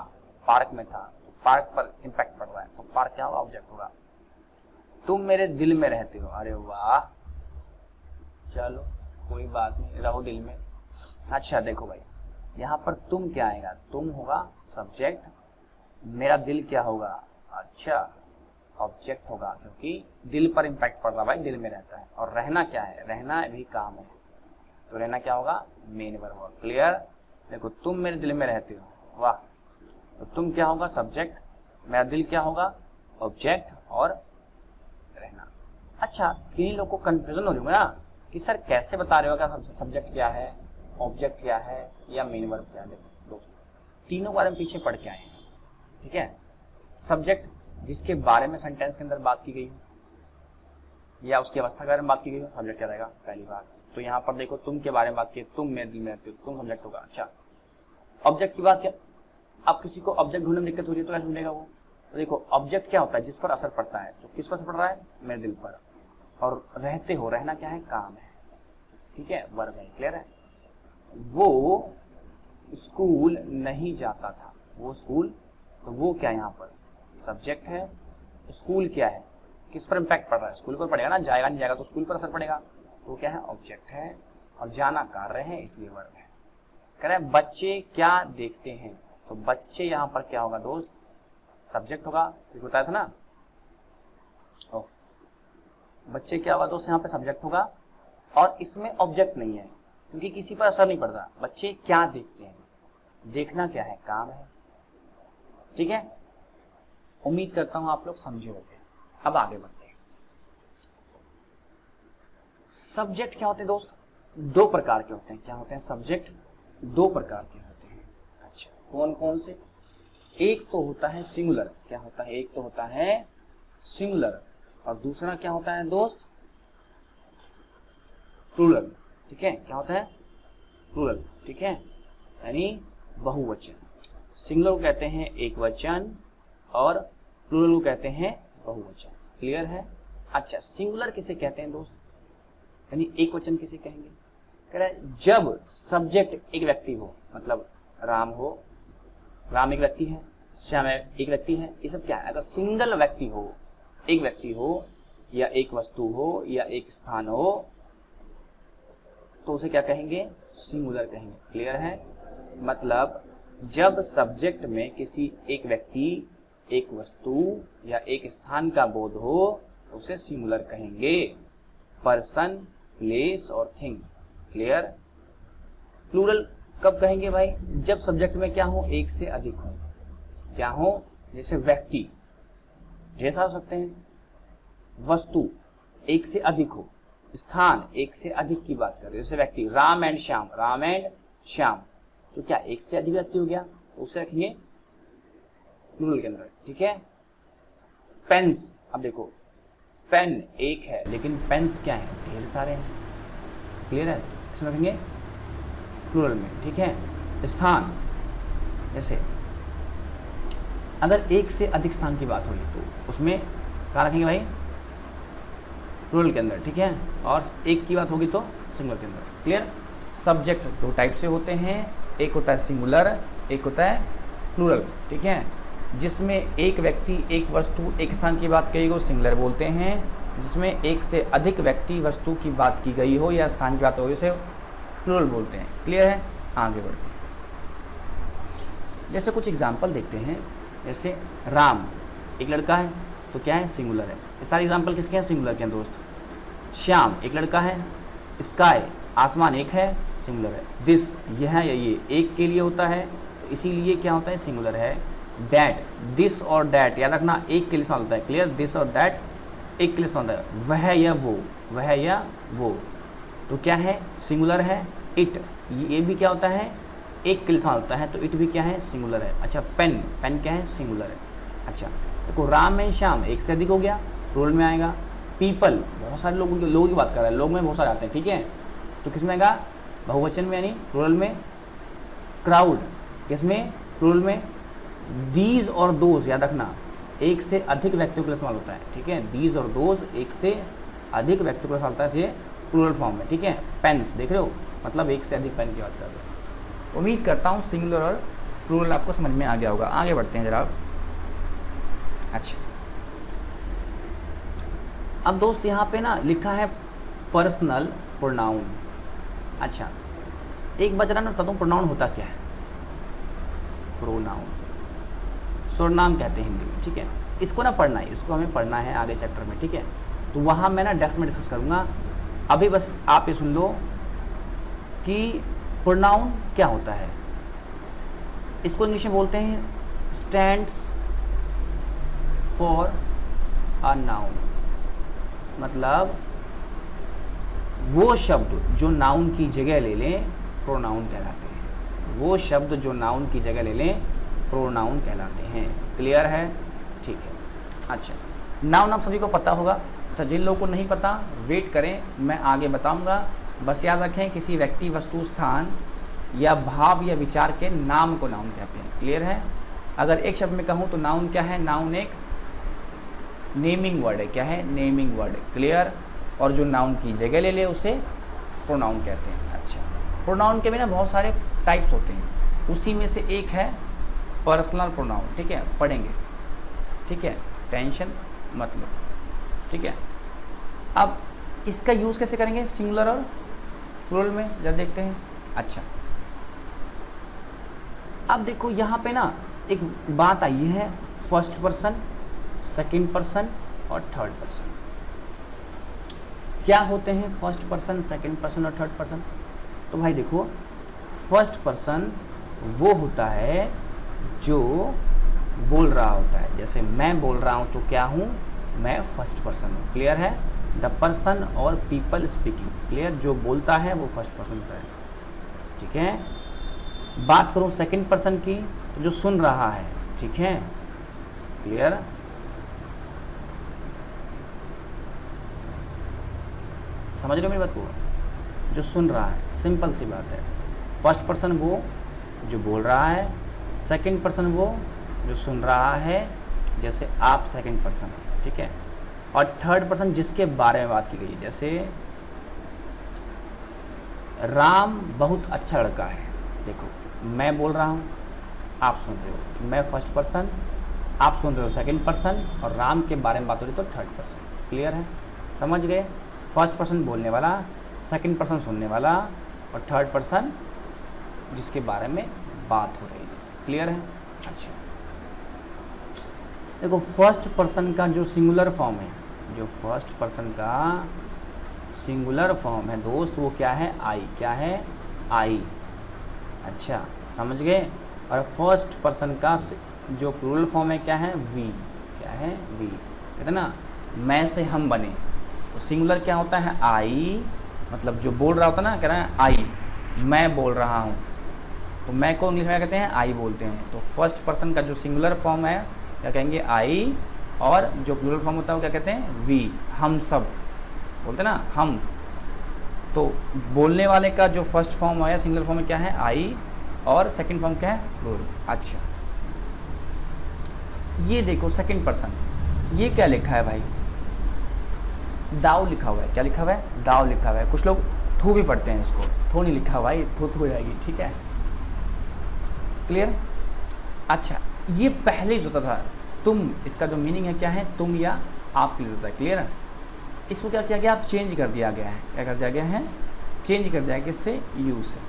पार्क में था, तो पार्क पर इंपैक्ट पड़ रहा है, तो पार्क क्या होगा? ऑब्जेक्ट होगा। तुम मेरे दिल में रहते हो, अरे वाह, चलो कोई बात नहीं, रहो दिल में। अच्छा देखो भाई, यहाँ पर तुम क्या आएगा? तुम होगा सब्जेक्ट, मेरा दिल क्या होगा? अच्छा ऑब्जेक्ट होगा, क्योंकि दिल पर इंपैक्ट पड़ रहा है भाई, दिल में रहता है। और रहना क्या है? रहना भी काम है, तो रहना क्या होगा? मेन वर्ब होगा। क्लियर? देखो, तुम मेरे दिल में रहते हो, वाह, तो तुम क्या होगा? सब्जेक्ट, मेरा दिल क्या होगा? ऑब्जेक्ट, और रहना। अच्छा, किन्हीं लोगों को कंफ्यूजन हो रही होगा ना कि सर कैसे बता रहे हो क्या सब्जेक्ट क्या है, ऑब्जेक्ट क्या है, या मेन वर्ब क्या है? दोस्त, तीनों बारे में पीछे पढ़ के आए हैं। ठीक है। सब्जेक्ट जिसके बारे में सेंटेंस के अंदर बात की गई हो या उसकी अवस्था के बारे में बात की गई हो, सब्जेक्ट क्या रहेगा? पहली बात। तो यहाँ पर देखो, तुम के बारे में बात की, तुम मेरे दिल में रहते हो, तुम सब्जेक्ट होगा। अच्छा, ऑब्जेक्ट की बात क्या? अब किसी को ऑब्जेक्ट ढूंढने में दिक्कत हो रही है तो कैसे ढूंढेगा वो? तो देखो, ऑब्जेक्ट क्या होता है? जिस पर असर पड़ता है। तो किस पर असर पड़ रहा है? मेरे दिल पर। और रहते हो, रहना क्या है? काम है। ठीक है, वर्ब है। क्लियर है? वो स्कूल नहीं जाता था, वो स्कूल, तो वो क्या यहाँ पर? सब्जेक्ट है। स्कूल क्या है? किस पर इंपैक्ट पड़ रहा है? स्कूल पर पड़ेगा ना, जाएगा नहीं जाएगा तो स्कूल पर असर पड़ेगा, तो क्या है? ऑब्जेक्ट है। और जाना कार्य है, इसलिए वर्ब है। कह रहा है बच्चे क्या देखते हैं, तो बच्चे यहाँ पर क्या होगा दोस्त? सब्जेक्ट होगा, तो बताया था ना। ओह, बच्चे क्या होगा दोस्त? यहाँ पे सब्जेक्ट होगा, और इसमें ऑब्जेक्ट नहीं है क्योंकि किसी पर असर नहीं पड़ रहा। बच्चे क्या देखते हैं? देखना क्या है? काम है। ठीक है, उम्मीद करता हूं आप लोग समझे होंगे। अब आगे बढ़ते हैं। सब्जेक्ट क्या होते हैं दोस्त? 2 प्रकार के होते हैं। क्या होते हैं? सब्जेक्ट 2 प्रकार के होते हैं। अच्छा, कौन कौन से? एक तो होता है सिंगुलर। क्या होता है? एक तो होता है सिंगुलर, और दूसरा क्या होता है दोस्त? प्लूरल। ठीक है, क्या होता है? प्लूरल। ठीक है, यानी बहुवचन। सिंगुलर को कहते हैं एक वचन, और प्लूरल को कहते हैं बहुवचन। क्लियर है? अच्छा, सिंगुलर किसे कहते हैं दोस्त? यानी एक वचन किसे कहेंगे? कह रहा है जब सब्जेक्ट एक व्यक्ति हो, मतलब राम हो, राम एक व्यक्ति है, श्याम एक व्यक्ति है, ये सब क्या है? अगर सिंगल व्यक्ति हो, एक व्यक्ति हो, या एक वस्तु हो, या एक स्थान हो, तो उसे क्या कहेंगे? सिंगुलर कहेंगे। क्लियर है? मतलब जब सब्जेक्ट में किसी एक व्यक्ति, एक वस्तु या एक स्थान का बोध हो, तो उसे सिंगुलर कहेंगे। पर्सन, प्लेस और थिंग। क्लियर? प्लूरल कब कहेंगे भाई? जब सब्जेक्ट में क्या हो? एक से अधिक हो। क्या हो? जैसे व्यक्ति ढेर सारे हो सकते हैं, वस्तु एक से अधिक हो, स्थान एक से अधिक की बात कर रहे हैं। जैसे व्यक्ति राम एंड श्याम, राम एंड श्याम, तो क्या एक से अधिक व्यक्ति हो गया? तो उसे रखेंगे प्लूरल के अंदर। ठीक है। पेन्स, अब देखो, पेन एक है लेकिन पेन्स क्या है? ढेर सारे हैं। क्लियर है? इसमें रखेंगे प्लूरल में। ठीक है। स्थान, जैसे अगर एक से अधिक स्थान की बात होगी तो उसमें कहाँ रखेंगे भाई? प्लूरल के अंदर। ठीक है। और एक की बात होगी तो सिंगुलर के अंदर। क्लियर? सब्जेक्ट 2 टाइप से होते हैं, एक होता है सिंगुलर, एक होता है प्लूरल। ठीक है। जिसमें एक व्यक्ति, एक वस्तु, एक स्थान की बात कही गई सिंगुलर बोलते हैं। जिसमें एक से अधिक व्यक्ति, वस्तु की बात की गई हो या स्थान की बात हो, उसे प्लूरल बोलते हैं। क्लियर है? आगे बढ़ते हैं। जैसे कुछ एग्जाम्पल देखते हैं। जैसे राम एक लड़का है तो क्या है, सिंगुलर है। ये सारे एग्जाम्पल किसके हैं, सिंगुलर के हैं दोस्त। श्याम एक लड़का है, स्काई आसमान एक है, सिंगुलर है। दिस यह है या ये एक के लिए होता है तो इसीलिए क्या होता है, सिंगुलर है। दैट, दिस और दैट याद रखना एक के लिए इस्तेमाल होता है, क्लियर। दिस और दैट एक के लिए इस्तेमाल होता है। वह या वो, वह या वो तो क्या है, सिंगुलर है। इट ये भी क्या होता है, एक के लिए इस्तेमाल होता है तो इट भी क्या है, सिंगुलर है। अच्छा पेन, पेन क्या है, सिंगुलर है। अच्छा देखो राम एंड श्याम एक से अधिक हो गया, प्लूरल में आएगा। पीपल बहुत सारे लोगों की बात कर रहा है, लोग में बहुत सारे आते हैं, ठीक है। तो किस में आएगा, बहुवचन में यानी प्लूरल में। क्राउड किस में, प्लूरल में। दीज और दोज याद रखना एक से अधिक व्यक्तियों के लिए इस्तेमाल होता है, ठीक है। दीज और दोज एक से अधिक व्यक्तियों के लिए इस्तेमाल होता है, ये प्लूरल फॉर्म में, ठीक है। पेन्स देख रहे हो, मतलब एक से अधिक पेन की बात कर रहे हो। उम्मीद करता हूँ सिंगुलर और प्लूरल आपको समझ में आ गया होगा। आगे बढ़ते हैं जरा। अच्छा अब दोस्त यहाँ पे ना लिखा है पर्सनल प्रोनाउन। अच्छा एक बार जरा ना बता दूँ प्रोनाउन होता क्या है। प्रोनाउन सर्वनाम कहते हैं हिंदी में, ठीक है। इसको ना पढ़ना है, इसको हमें पढ़ना है आगे चैप्टर में, ठीक है। तो वहाँ मैं ना डेप्थ में डिस्कस करूँगा। अभी बस आप ये सुन लो कि प्रोनाउन क्या होता है। इसको इंग्लिश में बोलते हैं स्टैंड्स फॉर अ नाउन, मतलब वो शब्द जो नाउन की जगह ले लें प्रोनाउन कहलाते हैं। वो शब्द जो नाउन की जगह ले लें प्रोनाउन कहलाते हैं। क्लियर है, ठीक है। अच्छा नाउन आप सभी को पता होगा। अच्छा जिन लोगों को नहीं पता वेट करें, मैं आगे बताऊंगा। बस याद रखें किसी व्यक्ति, वस्तु, स्थान या भाव या विचार के नाम को नाउन कहते हैं। क्लियर है। अगर एक शब्द में कहूँ तो नाउन क्या है, नाउन एक नेमिंग वर्ड है। क्या है, नेमिंग वर्ड। क्लियर। और जो नाउन की जगह ले ले उसे प्रोनाउन कहते हैं। अच्छा प्रोनाउन के भी ना बहुत सारे टाइप्स होते हैं, उसी में से एक है पर्सनल प्रोनाउन, ठीक है। पढ़ेंगे, ठीक है, टेंशन मत लो, ठीक है। अब इसका यूज़ कैसे करेंगे सिंगुलर और प्लूरल में, जब देखते हैं। अच्छा अब देखो यहाँ पे ना एक बात आई है, फर्स्ट पर्सन, सेकंड पर्सन और थर्ड पर्सन। क्या होते हैं फर्स्ट पर्सन, सेकंड पर्सन और थर्ड पर्सन? तो भाई देखो फर्स्ट पर्सन वो होता है जो बोल रहा होता है। जैसे मैं बोल रहा हूँ तो क्या हूँ, मैं फर्स्ट पर्सन हूँ। क्लियर है। द पर्सन और पीपल स्पीकिंग, क्लियर। जो बोलता है वो फर्स्ट पर्सन होता है, ठीक है। बात करूँ सेकंड पर्सन की तो जो सुन रहा है, ठीक है। क्लियर। समझ रहे हो मेरी बात को, जो सुन रहा है, सिंपल सी बात है। फर्स्ट पर्सन वो जो बोल रहा है, सेकंड पर्सन वो जो सुन रहा है, जैसे आप सेकंड पर्सन है, ठीक है। और थर्ड पर्सन जिसके बारे में बात की गई है, जैसे राम बहुत अच्छा लड़का है। देखो मैं बोल रहा हूँ, आप सुन रहे हो, मैं फर्स्ट पर्सन, आप सुन रहे हो सेकंड पर्सन, और राम के बारे में बात हो रही तो थर्ड पर्सन। क्लियर है, समझ गए। फर्स्ट पर्सन बोलने वाला, सेकंड पर्सन सुनने वाला, और थर्ड पर्सन जिसके बारे में बात हो रही है। क्लियर है। अच्छा देखो फर्स्ट पर्सन का जो सिंगुलर फॉर्म है, जो फर्स्ट पर्सन का सिंगुलर फॉर्म है दोस्त, वो क्या है, आई। क्या है, आई। अच्छा समझ गए। और फर्स्ट पर्सन का जो प्लूरल फॉर्म है क्या है, वी। क्या है, वी। कहते ना मैं से हम बने, तो सिंगुलर क्या होता है, आई। मतलब जो बोल रहा होता है ना, कह रहा है आई, मैं बोल रहा हूँ, तो मैं को इंग्लिश में क्या कहते हैं, आई बोलते हैं। तो फर्स्ट पर्सन का जो सिंगुलर फॉर्म है क्या कहेंगे, आई। और जो प्लूरल फॉर्म होता है वो क्या कहते हैं, वी। हम सब बोलते हैं ना, हम। तो बोलने वाले का जो फर्स्ट फॉर्म है सिंगुलर फॉर्म में क्या है, आई। और सेकंड फॉर्म क्या है, प्लूरल। अच्छा ये देखो सेकंड पर्सन, ये क्या लिखा है भाई, दाव लिखा हुआ है। क्या लिखा हुआ है, दाव लिखा हुआ है। कुछ लोग थू भी पढ़ते हैं इसको, थू नहीं लिखा हुआ है, थू हो जाएगी, ठीक है। क्लियर। अच्छा ये पहले जो होता था तुम, इसका जो मीनिंग है क्या है, तुम या आपके लिए होता है। क्लियर है। इसको क्या किया गया, आप चेंज कर दिया गया है। क्या कर दिया गया है, चेंज कर दिया है, किससे, यू से,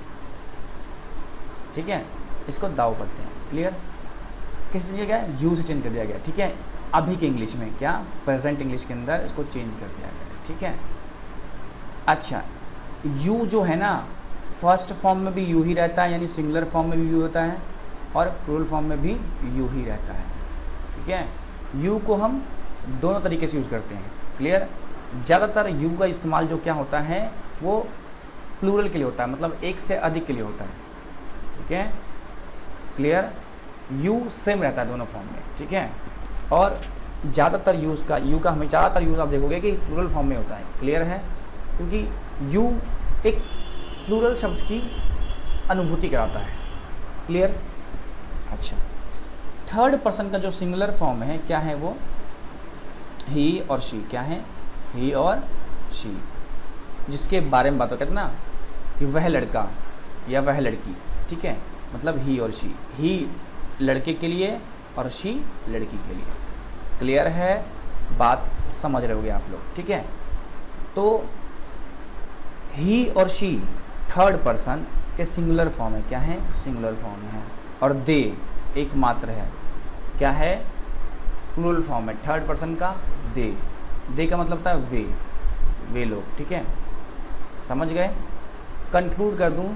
ठीक है। इसको दाव पढ़ते हैं। क्लियर। किसी जगह यू से चेंज कर दिया गया, ठीक है। अभी के इंग्लिश में क्या, प्रेजेंट इंग्लिश के अंदर इसको चेंज कर दिया गया, ठीक है। अच्छा, यू जो है ना फर्स्ट फॉर्म में भी यू ही रहता है, यानी सिंगुलर फॉर्म में भी यू होता है और प्लूरल फॉर्म में भी यू ही रहता है, ठीक है। यू को हम दोनों तरीके से यूज़ करते हैं, क्लियर। ज़्यादातर यू का इस्तेमाल जो क्या होता है वो प्लूरल के लिए होता है, मतलब एक से अधिक के लिए होता है, ठीक है, क्लियर। यू सेम रहता है दोनों फॉर्म में, ठीक है। और ज़्यादातर यूज़ का यू का हमें ज़्यादातर यूज़ आप देखोगे कि प्लूरल फॉर्म में होता है, क्लियर है, क्योंकि यू एक प्लूरल शब्द की अनुभूति कराता है, क्लियर। अच्छा, थर्ड पर्सन का जो सिंगुलर फॉर्म है क्या है वो ही और शी, क्या है, ही और शी, जिसके बारे में बात हो, कहते हैं ना कि वह लड़का या वह लड़की, ठीक है, मतलब ही और शी, ही लड़के के लिए और शी लड़की के लिए, क्लियर है, बात समझ रहे होगे आप लोग, ठीक है। तो ही और शी थर्ड पर्सन के सिंगुलर फॉर्म है, क्या है, सिंगुलर फॉर्म है। और दे एक मात्र है, क्या है, प्लूरल फॉर्म है थर्ड पर्सन का, दे का मतलब होता है वे लोग, ठीक है, समझ गए। कंक्लूड कर दूं,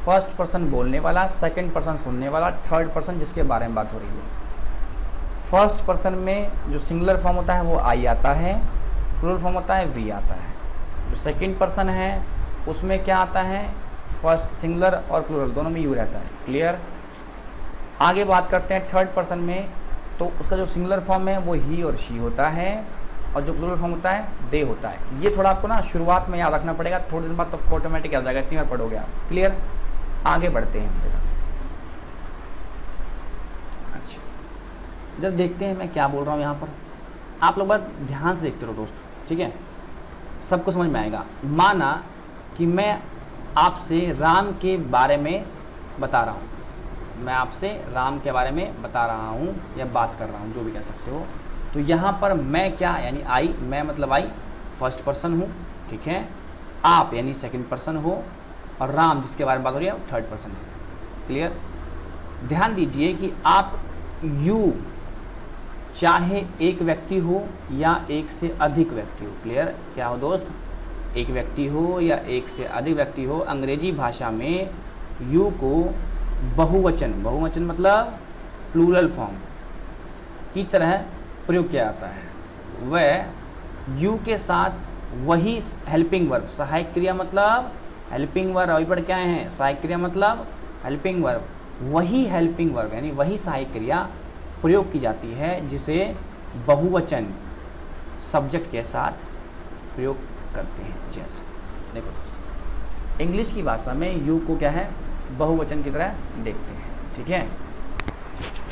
फर्स्ट पर्सन बोलने वाला, सेकंड पर्सन सुनने वाला, थर्ड पर्सन जिसके बारे में बात हो रही है। फर्स्ट पर्सन में जो सिंगुलर फॉर्म होता है वो आई आता है, प्लूरल फॉर्म होता है वी आता है। जो सेकंड पर्सन है उसमें क्या आता है, फर्स्ट सिंगुलर और प्लूरल दोनों में यू रहता है, क्लियर। आगे बात करते हैं थर्ड पर्सन में, तो उसका जो सिंगुलर फॉर्म है वो ही और शी होता है और जो प्लूरल फॉर्म होता है दे होता है। ये थोड़ा आपको ना शुरुआत में याद रखना पड़ेगा, थोड़े दिन बाद तो ऑटोमेटिक याद आ जाएगा, इतनी बार पढ़ोगे आप, क्लियर। आगे बढ़ते हैं हम। अच्छा, जब देखते हैं मैं क्या बोल रहा हूँ यहाँ पर, आप लोग बात ध्यान से देखते रहो दोस्तों, ठीक है, सबको समझ में आएगा। माना कि मैं आपसे राम के बारे में बता रहा हूँ, मैं आपसे राम के बारे में बता रहा हूँ या बात कर रहा हूँ, जो भी कह सकते हो। तो यहाँ पर मैं क्या, यानी आई, मैं मतलब आई फर्स्ट पर्सन हूँ, ठीक है। आप यानी सेकंड पर्सन हो और राम जिसके बारे में बात हो रही है थर्ड पर्सन है, क्लियर। ध्यान दीजिए कि आप यू चाहे एक व्यक्ति हो या एक से अधिक व्यक्ति हो, क्लियर, क्या हो दोस्त, एक व्यक्ति हो या एक से अधिक व्यक्ति हो, अंग्रेजी भाषा में यू को बहुवचन मतलब प्लूरल फॉर्म की तरह प्रयोग किया जाता है। वह यू के साथ वही हेल्पिंग वर्ब, सहायक क्रिया मतलब हेल्पिंग वर्ब, अभी पर क्या है, सहायक क्रिया मतलब हेल्पिंग वर्ब, वही हेल्पिंग वर्ब यानी वही सहायक क्रिया प्रयोग की जाती है जिसे बहुवचन सब्जेक्ट के साथ प्रयोग करते हैं। जैसे देखो दोस्तों, इंग्लिश की भाषा में यू को क्या है, बहुवचन की तरह देखते हैं, ठीक है,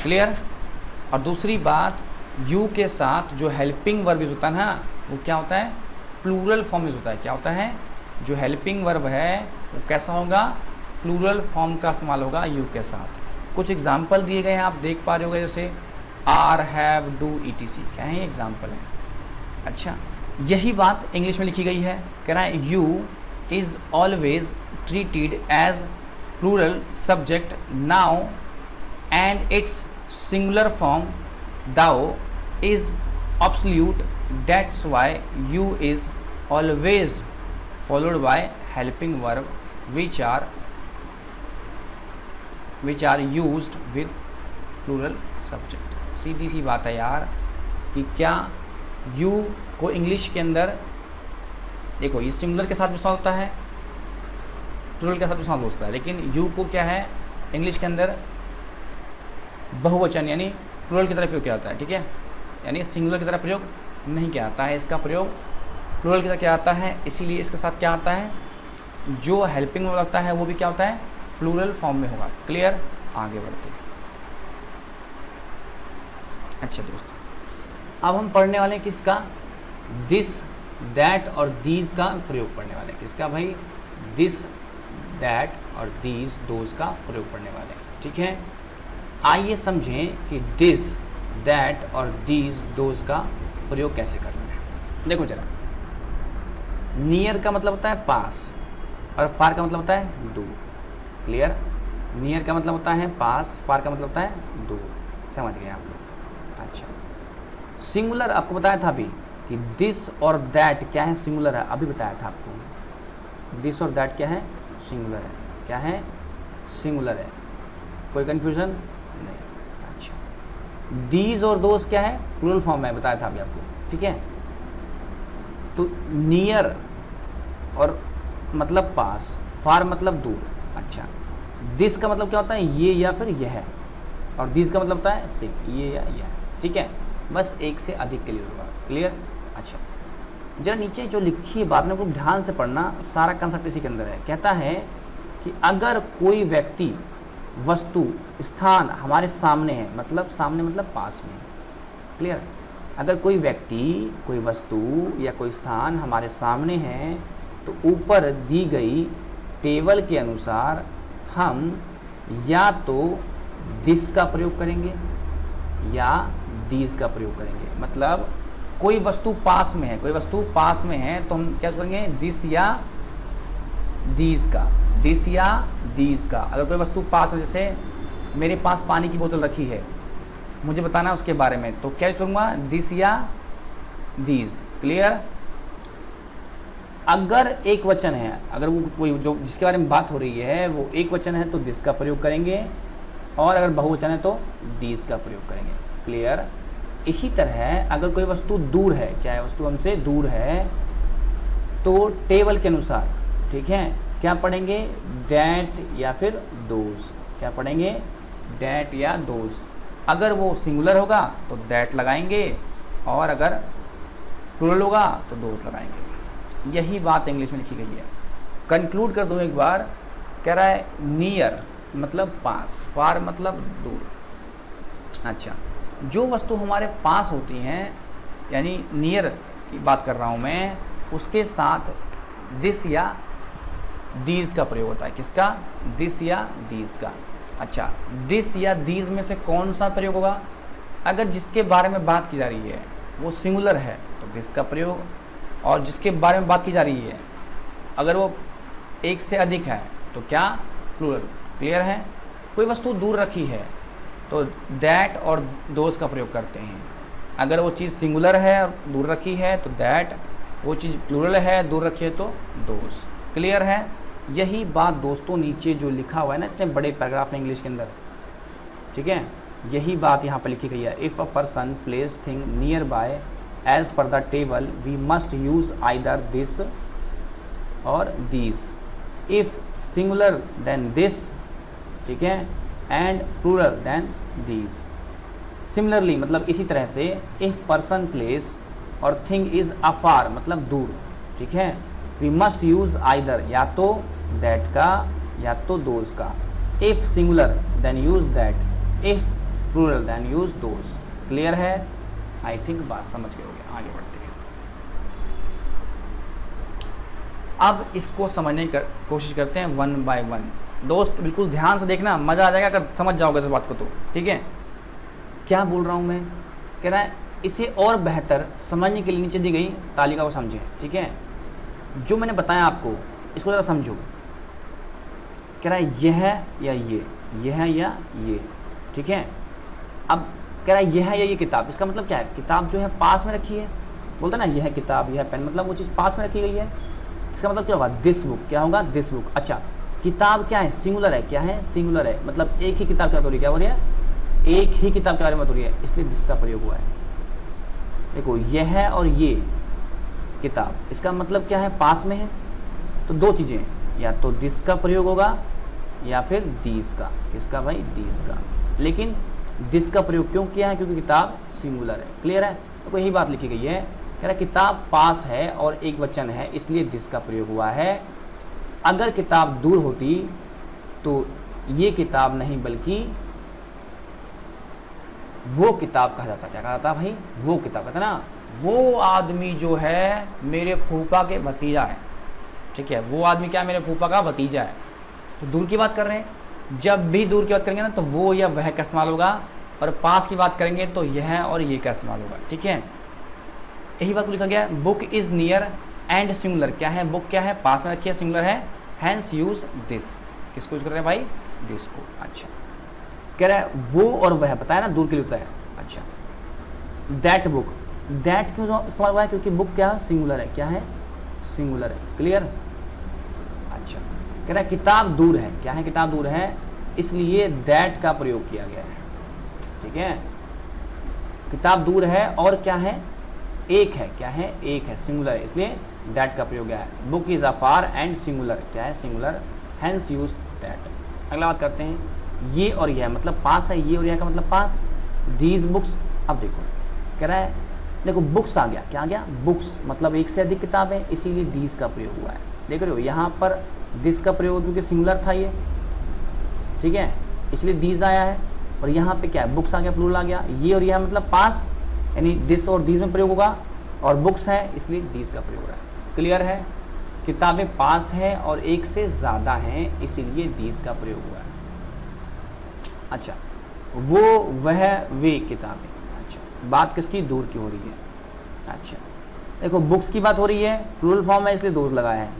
क्लियर। और दूसरी बात, यू के साथ जो हेल्पिंग वर्ब यूज होता है ना, वो क्या होता है, प्लूरल फॉर्म यूज होता है। क्या होता है, जो हेल्पिंग वर्ब है वो कैसा होगा, प्लूरल फॉर्म का इस्तेमाल होगा यू के साथ। कुछ एग्जाम्पल दिए गए हैं, आप देख पा रहे होगे, जैसे आर, हैव, डू, ईटीसी, क्या है, एग्जाम्पल है। अच्छा, यही बात इंग्लिश में लिखी गई है, कह रहा है you is always treated as plural subject now and its singular form thou is absolute, that's why you is always followed by helping verb which are used with plural subject। सीधी सी बात है यार कि क्या you को English के अंदर देखो, ये सिंगुलर के साथ भी इस्तेमाल होता है, प्लूरल के साथ भी इस्तेमाल होता है, लेकिन you को क्या है इंग्लिश के अंदर बहुवचन यानी प्लूरल की तरह प्रयोग किया जाता है, ठीक है, यानी सिंगुलर की तरह प्रयोग नहीं किया जाता है, इसका प्रयोग प्लूरल की तरह किया जाता है। इसीलिए इसके साथ क्या आता है, जो हेल्पिंग में लगता है वो भी क्या होता है, प्लूरल फॉर्म में होगा, क्लियर। आगे बढ़ते हैं। अच्छा दोस्तों, अब हम पढ़ने वाले हैं किसका, दिस, दैट और दीज का प्रयोग पढ़ने वाले हैं। किसका भाई, दिस, दैट और दीज, दोज का प्रयोग पढ़ने वाले हैं, ठीक है। आइए समझें कि दिस, दैट और दीज, दोज का प्रयोग कैसे करना है। देखो जरा, नियर का मतलब होता है पास और फार का मतलब होता है दूर, क्लियर। नियर का मतलब होता है पास, फार का मतलब होता है दूर। समझ गए आप लोग। अच्छा, सिंगुलर आपको बताया था अभी कि दिस और दैट क्या है, सिंगुलर है, अभी बताया था आपको। दिस और दैट क्या है, सिंगुलर है। क्या है, सिंगुलर है। कोई कंफ्यूजन नहीं। अच्छा, दीज और दोज क्या है, प्लूरल फॉर्म में बताया था अभी आपको, ठीक है। तो नियर और मतलब पास, फार मतलब दूर। अच्छा, दिस का मतलब क्या होता है, ये या फिर यह, और दिस का मतलब होता है से, ये या यह, ठीक है। बस एक से अधिक के लिए होगा। क्लियर। अच्छा, जरा नीचे जो लिखी है बात में खूब ध्यान से पढ़ना, सारा कंसेप्ट इसी के अंदर है। कहता है कि अगर कोई व्यक्ति, वस्तु, स्थान हमारे सामने है, मतलब सामने मतलब पास में। क्लियर। अगर कोई व्यक्ति, कोई वस्तु या कोई स्थान हमारे सामने है तो ऊपर दी गई टेबल के अनुसार हम या तो दिस का प्रयोग करेंगे या दीज का प्रयोग करेंगे। मतलब कोई वस्तु पास में है, कोई वस्तु पास में है तो हम क्या करेंगे, दिस या दीज का, दिस या दीज का। अगर कोई वस्तु पास में, जैसे मेरे पास पानी की बोतल रखी है, मुझे बताना है उसके बारे में, तो क्या करूँगा, दिस या दीज। क्लियर। अगर एक वचन है, अगर वो कोई जो जिसके बारे में बात हो रही है वो एक वचन है तो दिस का प्रयोग करेंगे, और अगर बहुवचन है तो दीज का प्रयोग करेंगे। क्लियर। इसी तरह अगर कोई वस्तु दूर है, क्या है, वस्तु हमसे दूर है, तो टेबल के अनुसार, ठीक है, क्या पढ़ेंगे, दैट या फिर दोज। क्या पढ़ेंगे, दैट या दोज। अगर वो सिंगुलर होगा तो दैट लगाएंगे, और अगर प्लूरल होगा तो दोज लगाएंगे। यही बात इंग्लिश में लिखी गई है। कंक्लूड कर दूं एक बार। कह रहा है नियर मतलब पास, फार मतलब दूर। अच्छा, जो वस्तु हमारे पास होती हैं, यानी नियर की बात कर रहा हूँ मैं, उसके साथ दिस या दीज का प्रयोग होता है। किसका, दिस या दीज का। अच्छा, दिस या दीज में से कौन सा प्रयोग होगा, अगर जिसके बारे में बात की जा रही है वो सिंगुलर है तो दिस का प्रयोग, और जिसके बारे में बात की जा रही है अगर वो एक से अधिक है तो क्या, प्लूरल। क्लियर है। कोई वस्तु दूर रखी है तो दैट और दोज का प्रयोग करते हैं। अगर वो चीज़ सिंगुलर है और दूर रखी है तो दैट, वो चीज़ प्लूरल है, दूर रखी है तो दोज। क्लियर है। यही बात दोस्तों नीचे जो लिखा हुआ है ना इतने बड़े पैराग्राफ में इंग्लिश के अंदर, ठीक है, यही बात यहाँ पर लिखी गई है। If a person place thing nearby as per the table we must use either this or these. If singular then this, ठीक है, and plural then these. Similarly मतलब इसी तरह से, इफ पर्सन प्लेस और थिंग इज अफार मतलब दूर, ठीक है, वी मस्ट यूज आइदर या तो दैट का या तो दोज का। If singular then use that, if plural then use those. Clear है। आई थिंक बात समझ गए होंगे। आगे बढ़ते हैं। अब इसको समझने की कोशिश करते हैं वन बाय वन। दोस्त बिल्कुल ध्यान से देखना, मज़ा आ जाएगा अगर समझ जाओगे इस बात को तो, ठीक है। क्या बोल रहा हूँ मैं, कह रहा है इसे और बेहतर समझने के लिए नीचे दी गई तालिका को समझें, ठीक है। जो मैंने बताया आपको इसको ज़रा समझो। कह रहा है यह या ये, ठीक है। अब कह रहा है यह या ये किताब, इसका मतलब क्या है, किताब जो है पास में रखी है, बोलता ना यह किताब, यह पेन, मतलब वो चीज़ पास में रखी गई है। इसका मतलब क्या होगा, दिस बुक। क्या होगा, दिस बुक। अच्छा, किताब क्या है, सिंगुलर है। क्या है, सिंगुलर है, मतलब एक ही किताब की बात हो रही है। क्या हो रही है, एक ही किताब के बारे में बात हो रही है, इसलिए दिस का प्रयोग हुआ है। देखो यह और ये किताब, इसका मतलब क्या है, पास में है, तो दो चीज़ें, या तो दिस का प्रयोग होगा या फिर दीज का। किसका भाई, दीज का। लेकिन दिस का प्रयोग क्यों किया है, क्योंकि किताब सिंगुलर है। क्लियर है। तो यही बात लिखी गई है। कह रहा किताब पास है और एक वचन है, इसलिए दिस का प्रयोग हुआ है। अगर किताब दूर होती तो ये किताब नहीं बल्कि वो किताब कहा जाता। क्या कहा जाता भाई, वो किताब। कहता ना वो आदमी जो है मेरे फूफा के भतीजा है, ठीक है, वो आदमी क्या, मेरे फूफा का भतीजा है। तो दूर की बात कर रहे हैं, जब भी दूर की बात करेंगे ना तो वो या वह का इस्तेमाल होगा, और पास की बात करेंगे तो यह और ये का इस्तेमाल होगा, ठीक है। यही बात को लिखा गया। Book is near and singular. क्या है, बुक क्या है, पास में रखी है, सिंगुलर है, हैंस यूज दिस। किसको यूज कर रहे हैं भाई, दिस को। अच्छा, कह रहा है वो और वह, बताया ना दूर के लिए होता है। अच्छा, दैट बुक, दैट क्यों इस्तेमाल हुआ है? क्योंकि बुक क्या है? सिंगुलर है। क्या है? सिंगुलर है। क्लियर? अच्छा, कह रहा है किताब दूर है। क्या है? किताब दूर है, इसलिए दैट का प्रयोग किया गया है। ठीक है, किताब दूर है और क्या है? एक है। क्या है? एक है, सिंगुलर है, इसलिए दैट का प्रयोग किया है। बुक इज अफार एंड सिंगुलर। क्या है? Singular, hence use that. अगला बात करते हैं, ये और यह मतलब पास है, ये और यह का मतलब पास। दीज बुक्स, अब देखो कह रहा है, देखो बुक्स आ गया। क्या आ गया? बुक्स मतलब एक से अधिक किताबें, इसीलिए दीज का प्रयोग हुआ है। देख रहे हो यहाँ पर दिस का प्रयोग क्योंकि सिंगुलर था ये, ठीक है, इसलिए दीज आया है। और यहाँ पे क्या है? बुक्स आ गया, प्लूरल आ गया। ये और यह मतलब पास, यानी दिस और दीज में प्रयोग होगा, और बुक्स है इसलिए दीज का प्रयोग हो रहा है। क्लियर है? किताबें पास हैं और एक से ज़्यादा हैं, इसीलिए दीज का प्रयोग हुआ है। अच्छा, वो वह वे किताबें। अच्छा, बात किसकी? दूर की हो रही है। अच्छा, देखो बुक्स की बात हो रही है, प्लूरल फॉर्म है इसलिए दोज लगाया है।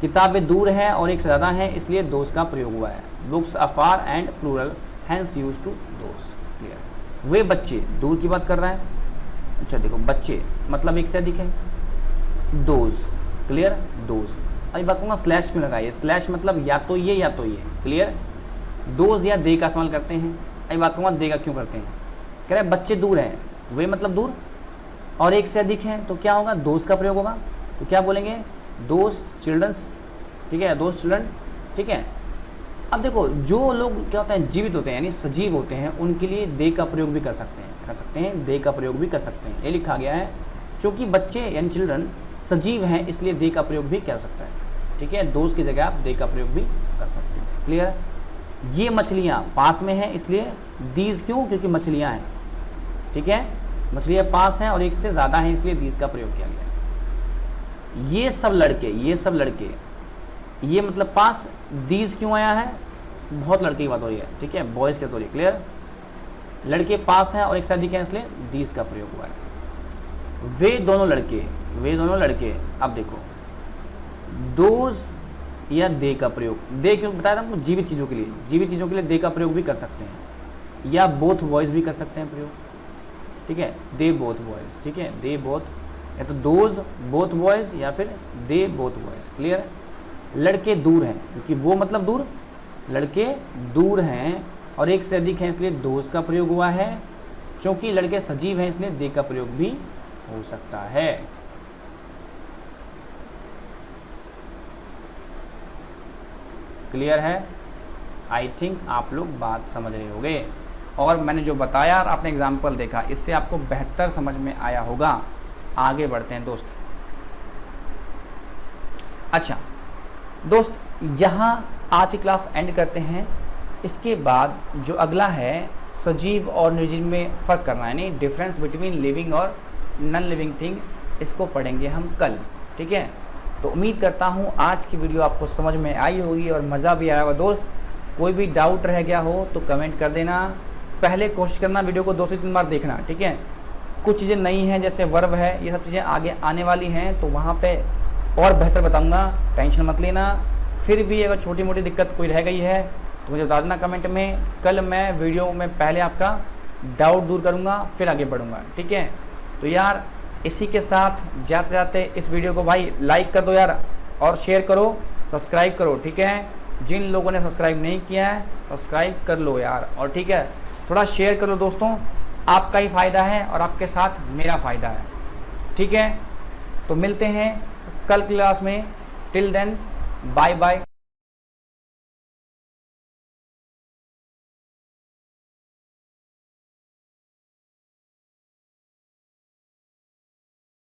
किताबें दूर हैं और एक से ज़्यादा हैं, इसलिए दोज का प्रयोग हुआ है। Books afar and plural, hence use to those. Clear? वे बच्चे, दूर की बात कर रहा है। अच्छा देखो, बच्चे मतलब एक से अधिक है, दोज। क्लियर? दोज। अभी बात कहूँगा स्लैश क्यों लगाइए? स्लैश मतलब या तो ये या तो ये। क्लियर? दोज या दे का इस्तेमाल करते हैं। अभी बात कहूँगा दे का क्यों करते हैं। कह रहे बच्चे दूर हैं, वे मतलब दूर, और एक से अधिक हैं, तो क्या होगा? दोज का प्रयोग होगा। तो क्या बोलेंगे? Those childrens. ठीक है, दोज चिल्ड्रन। ठीक है, अब देखो जो लोग क्या होते हैं? जीवित होते हैं, यानी सजीव होते हैं, उनके लिए दे का प्रयोग भी कर सकते हैं, दे का प्रयोग भी कर सकते हैं। ये लिखा गया है, क्योंकि बच्चे यानी चिल्ड्रन सजीव हैं, इसलिए दे का प्रयोग भी कर सकता है। ठीक है, दोज की जगह आप दे का प्रयोग भी कर सकते हैं। क्लियर? ये मछलियाँ पास में हैं, इसलिए दीज क्यों? क्योंकि मछलियाँ हैं। ठीक है, मछलियाँ पास हैं और एक से ज़्यादा हैं, इसलिए दीज का प्रयोग किया गया है। ये सब लड़के, ये मतलब पास, दीज क्यों आया है? बहुत लड़के की बात हो रही है। ठीक है, बॉयज़ की बात हो रही है। क्लियर? लड़के पास हैं और एक से अधिक हैं, इसलिए दीज का प्रयोग हुआ है। वे दोनों लड़के, अब देखो दोज या दे का प्रयोग, दे क्यों बताया था हमको? जीवित चीज़ों के लिए दे का प्रयोग भी कर सकते हैं, या बोथ बॉयज़ भी कर सकते हैं प्रयोग। ठीक है, दे बोथ बॉयज़। ठीक है, दे बोथ, या तो दोज बोथ बॉयज़ या फिर दे बोथ बॉयज़। क्लियर? लड़के दूर हैं, क्योंकि वो मतलब दूर, लड़के दूर हैं और एक से अधिक हैं, इसलिए दोज का प्रयोग हुआ है। क्योंकि लड़के सजीव हैं, इसलिए दे का प्रयोग भी हो सकता है। क्लियर है? आई थिंक आप लोग बात समझ रहे होंगे, और मैंने जो बताया और आपने एग्जाम्पल देखा, इससे आपको बेहतर समझ में आया होगा। आगे बढ़ते हैं दोस्त। अच्छा दोस्त, यहाँ आज की क्लास एंड करते हैं। इसके बाद जो अगला है, सजीव और निर्जीव में फ़र्क करना, यानी डिफरेंस बिटवीन लिविंग और नॉन लिविंग थिंग, इसको पढ़ेंगे हम कल। ठीक है, तो उम्मीद करता हूँ आज की वीडियो आपको समझ में आई होगी और मज़ा भी आया होगा। दोस्त, कोई भी डाउट रह गया हो तो कमेंट कर देना। पहले कोशिश करना वीडियो को 2 से 3 बार देखना। ठीक है, कुछ चीज़ें नई हैं, जैसे वर्ब है, ये सब चीज़ें आगे आने वाली हैं, तो वहाँ पे और बेहतर बताऊँगा, टेंशन मत लेना। फिर भी अगर छोटी मोटी दिक्कत कोई रह गई है तो मुझे बता देना कमेंट में। कल मैं वीडियो में पहले आपका डाउट दूर करूँगा, फिर आगे बढ़ूँगा। ठीक है, तो यार इसी के साथ जाते जाते इस वीडियो को भाई लाइक कर दो यार, और शेयर करो, सब्सक्राइब करो। ठीक है, जिन लोगों ने सब्सक्राइब नहीं किया है सब्सक्राइब कर लो यार, और ठीक है थोड़ा शेयर कर लो दोस्तों, आपका ही फ़ायदा है और आपके साथ मेरा फ़ायदा है। ठीक है, तो मिलते हैं कल क्लास में। Till then bye bye.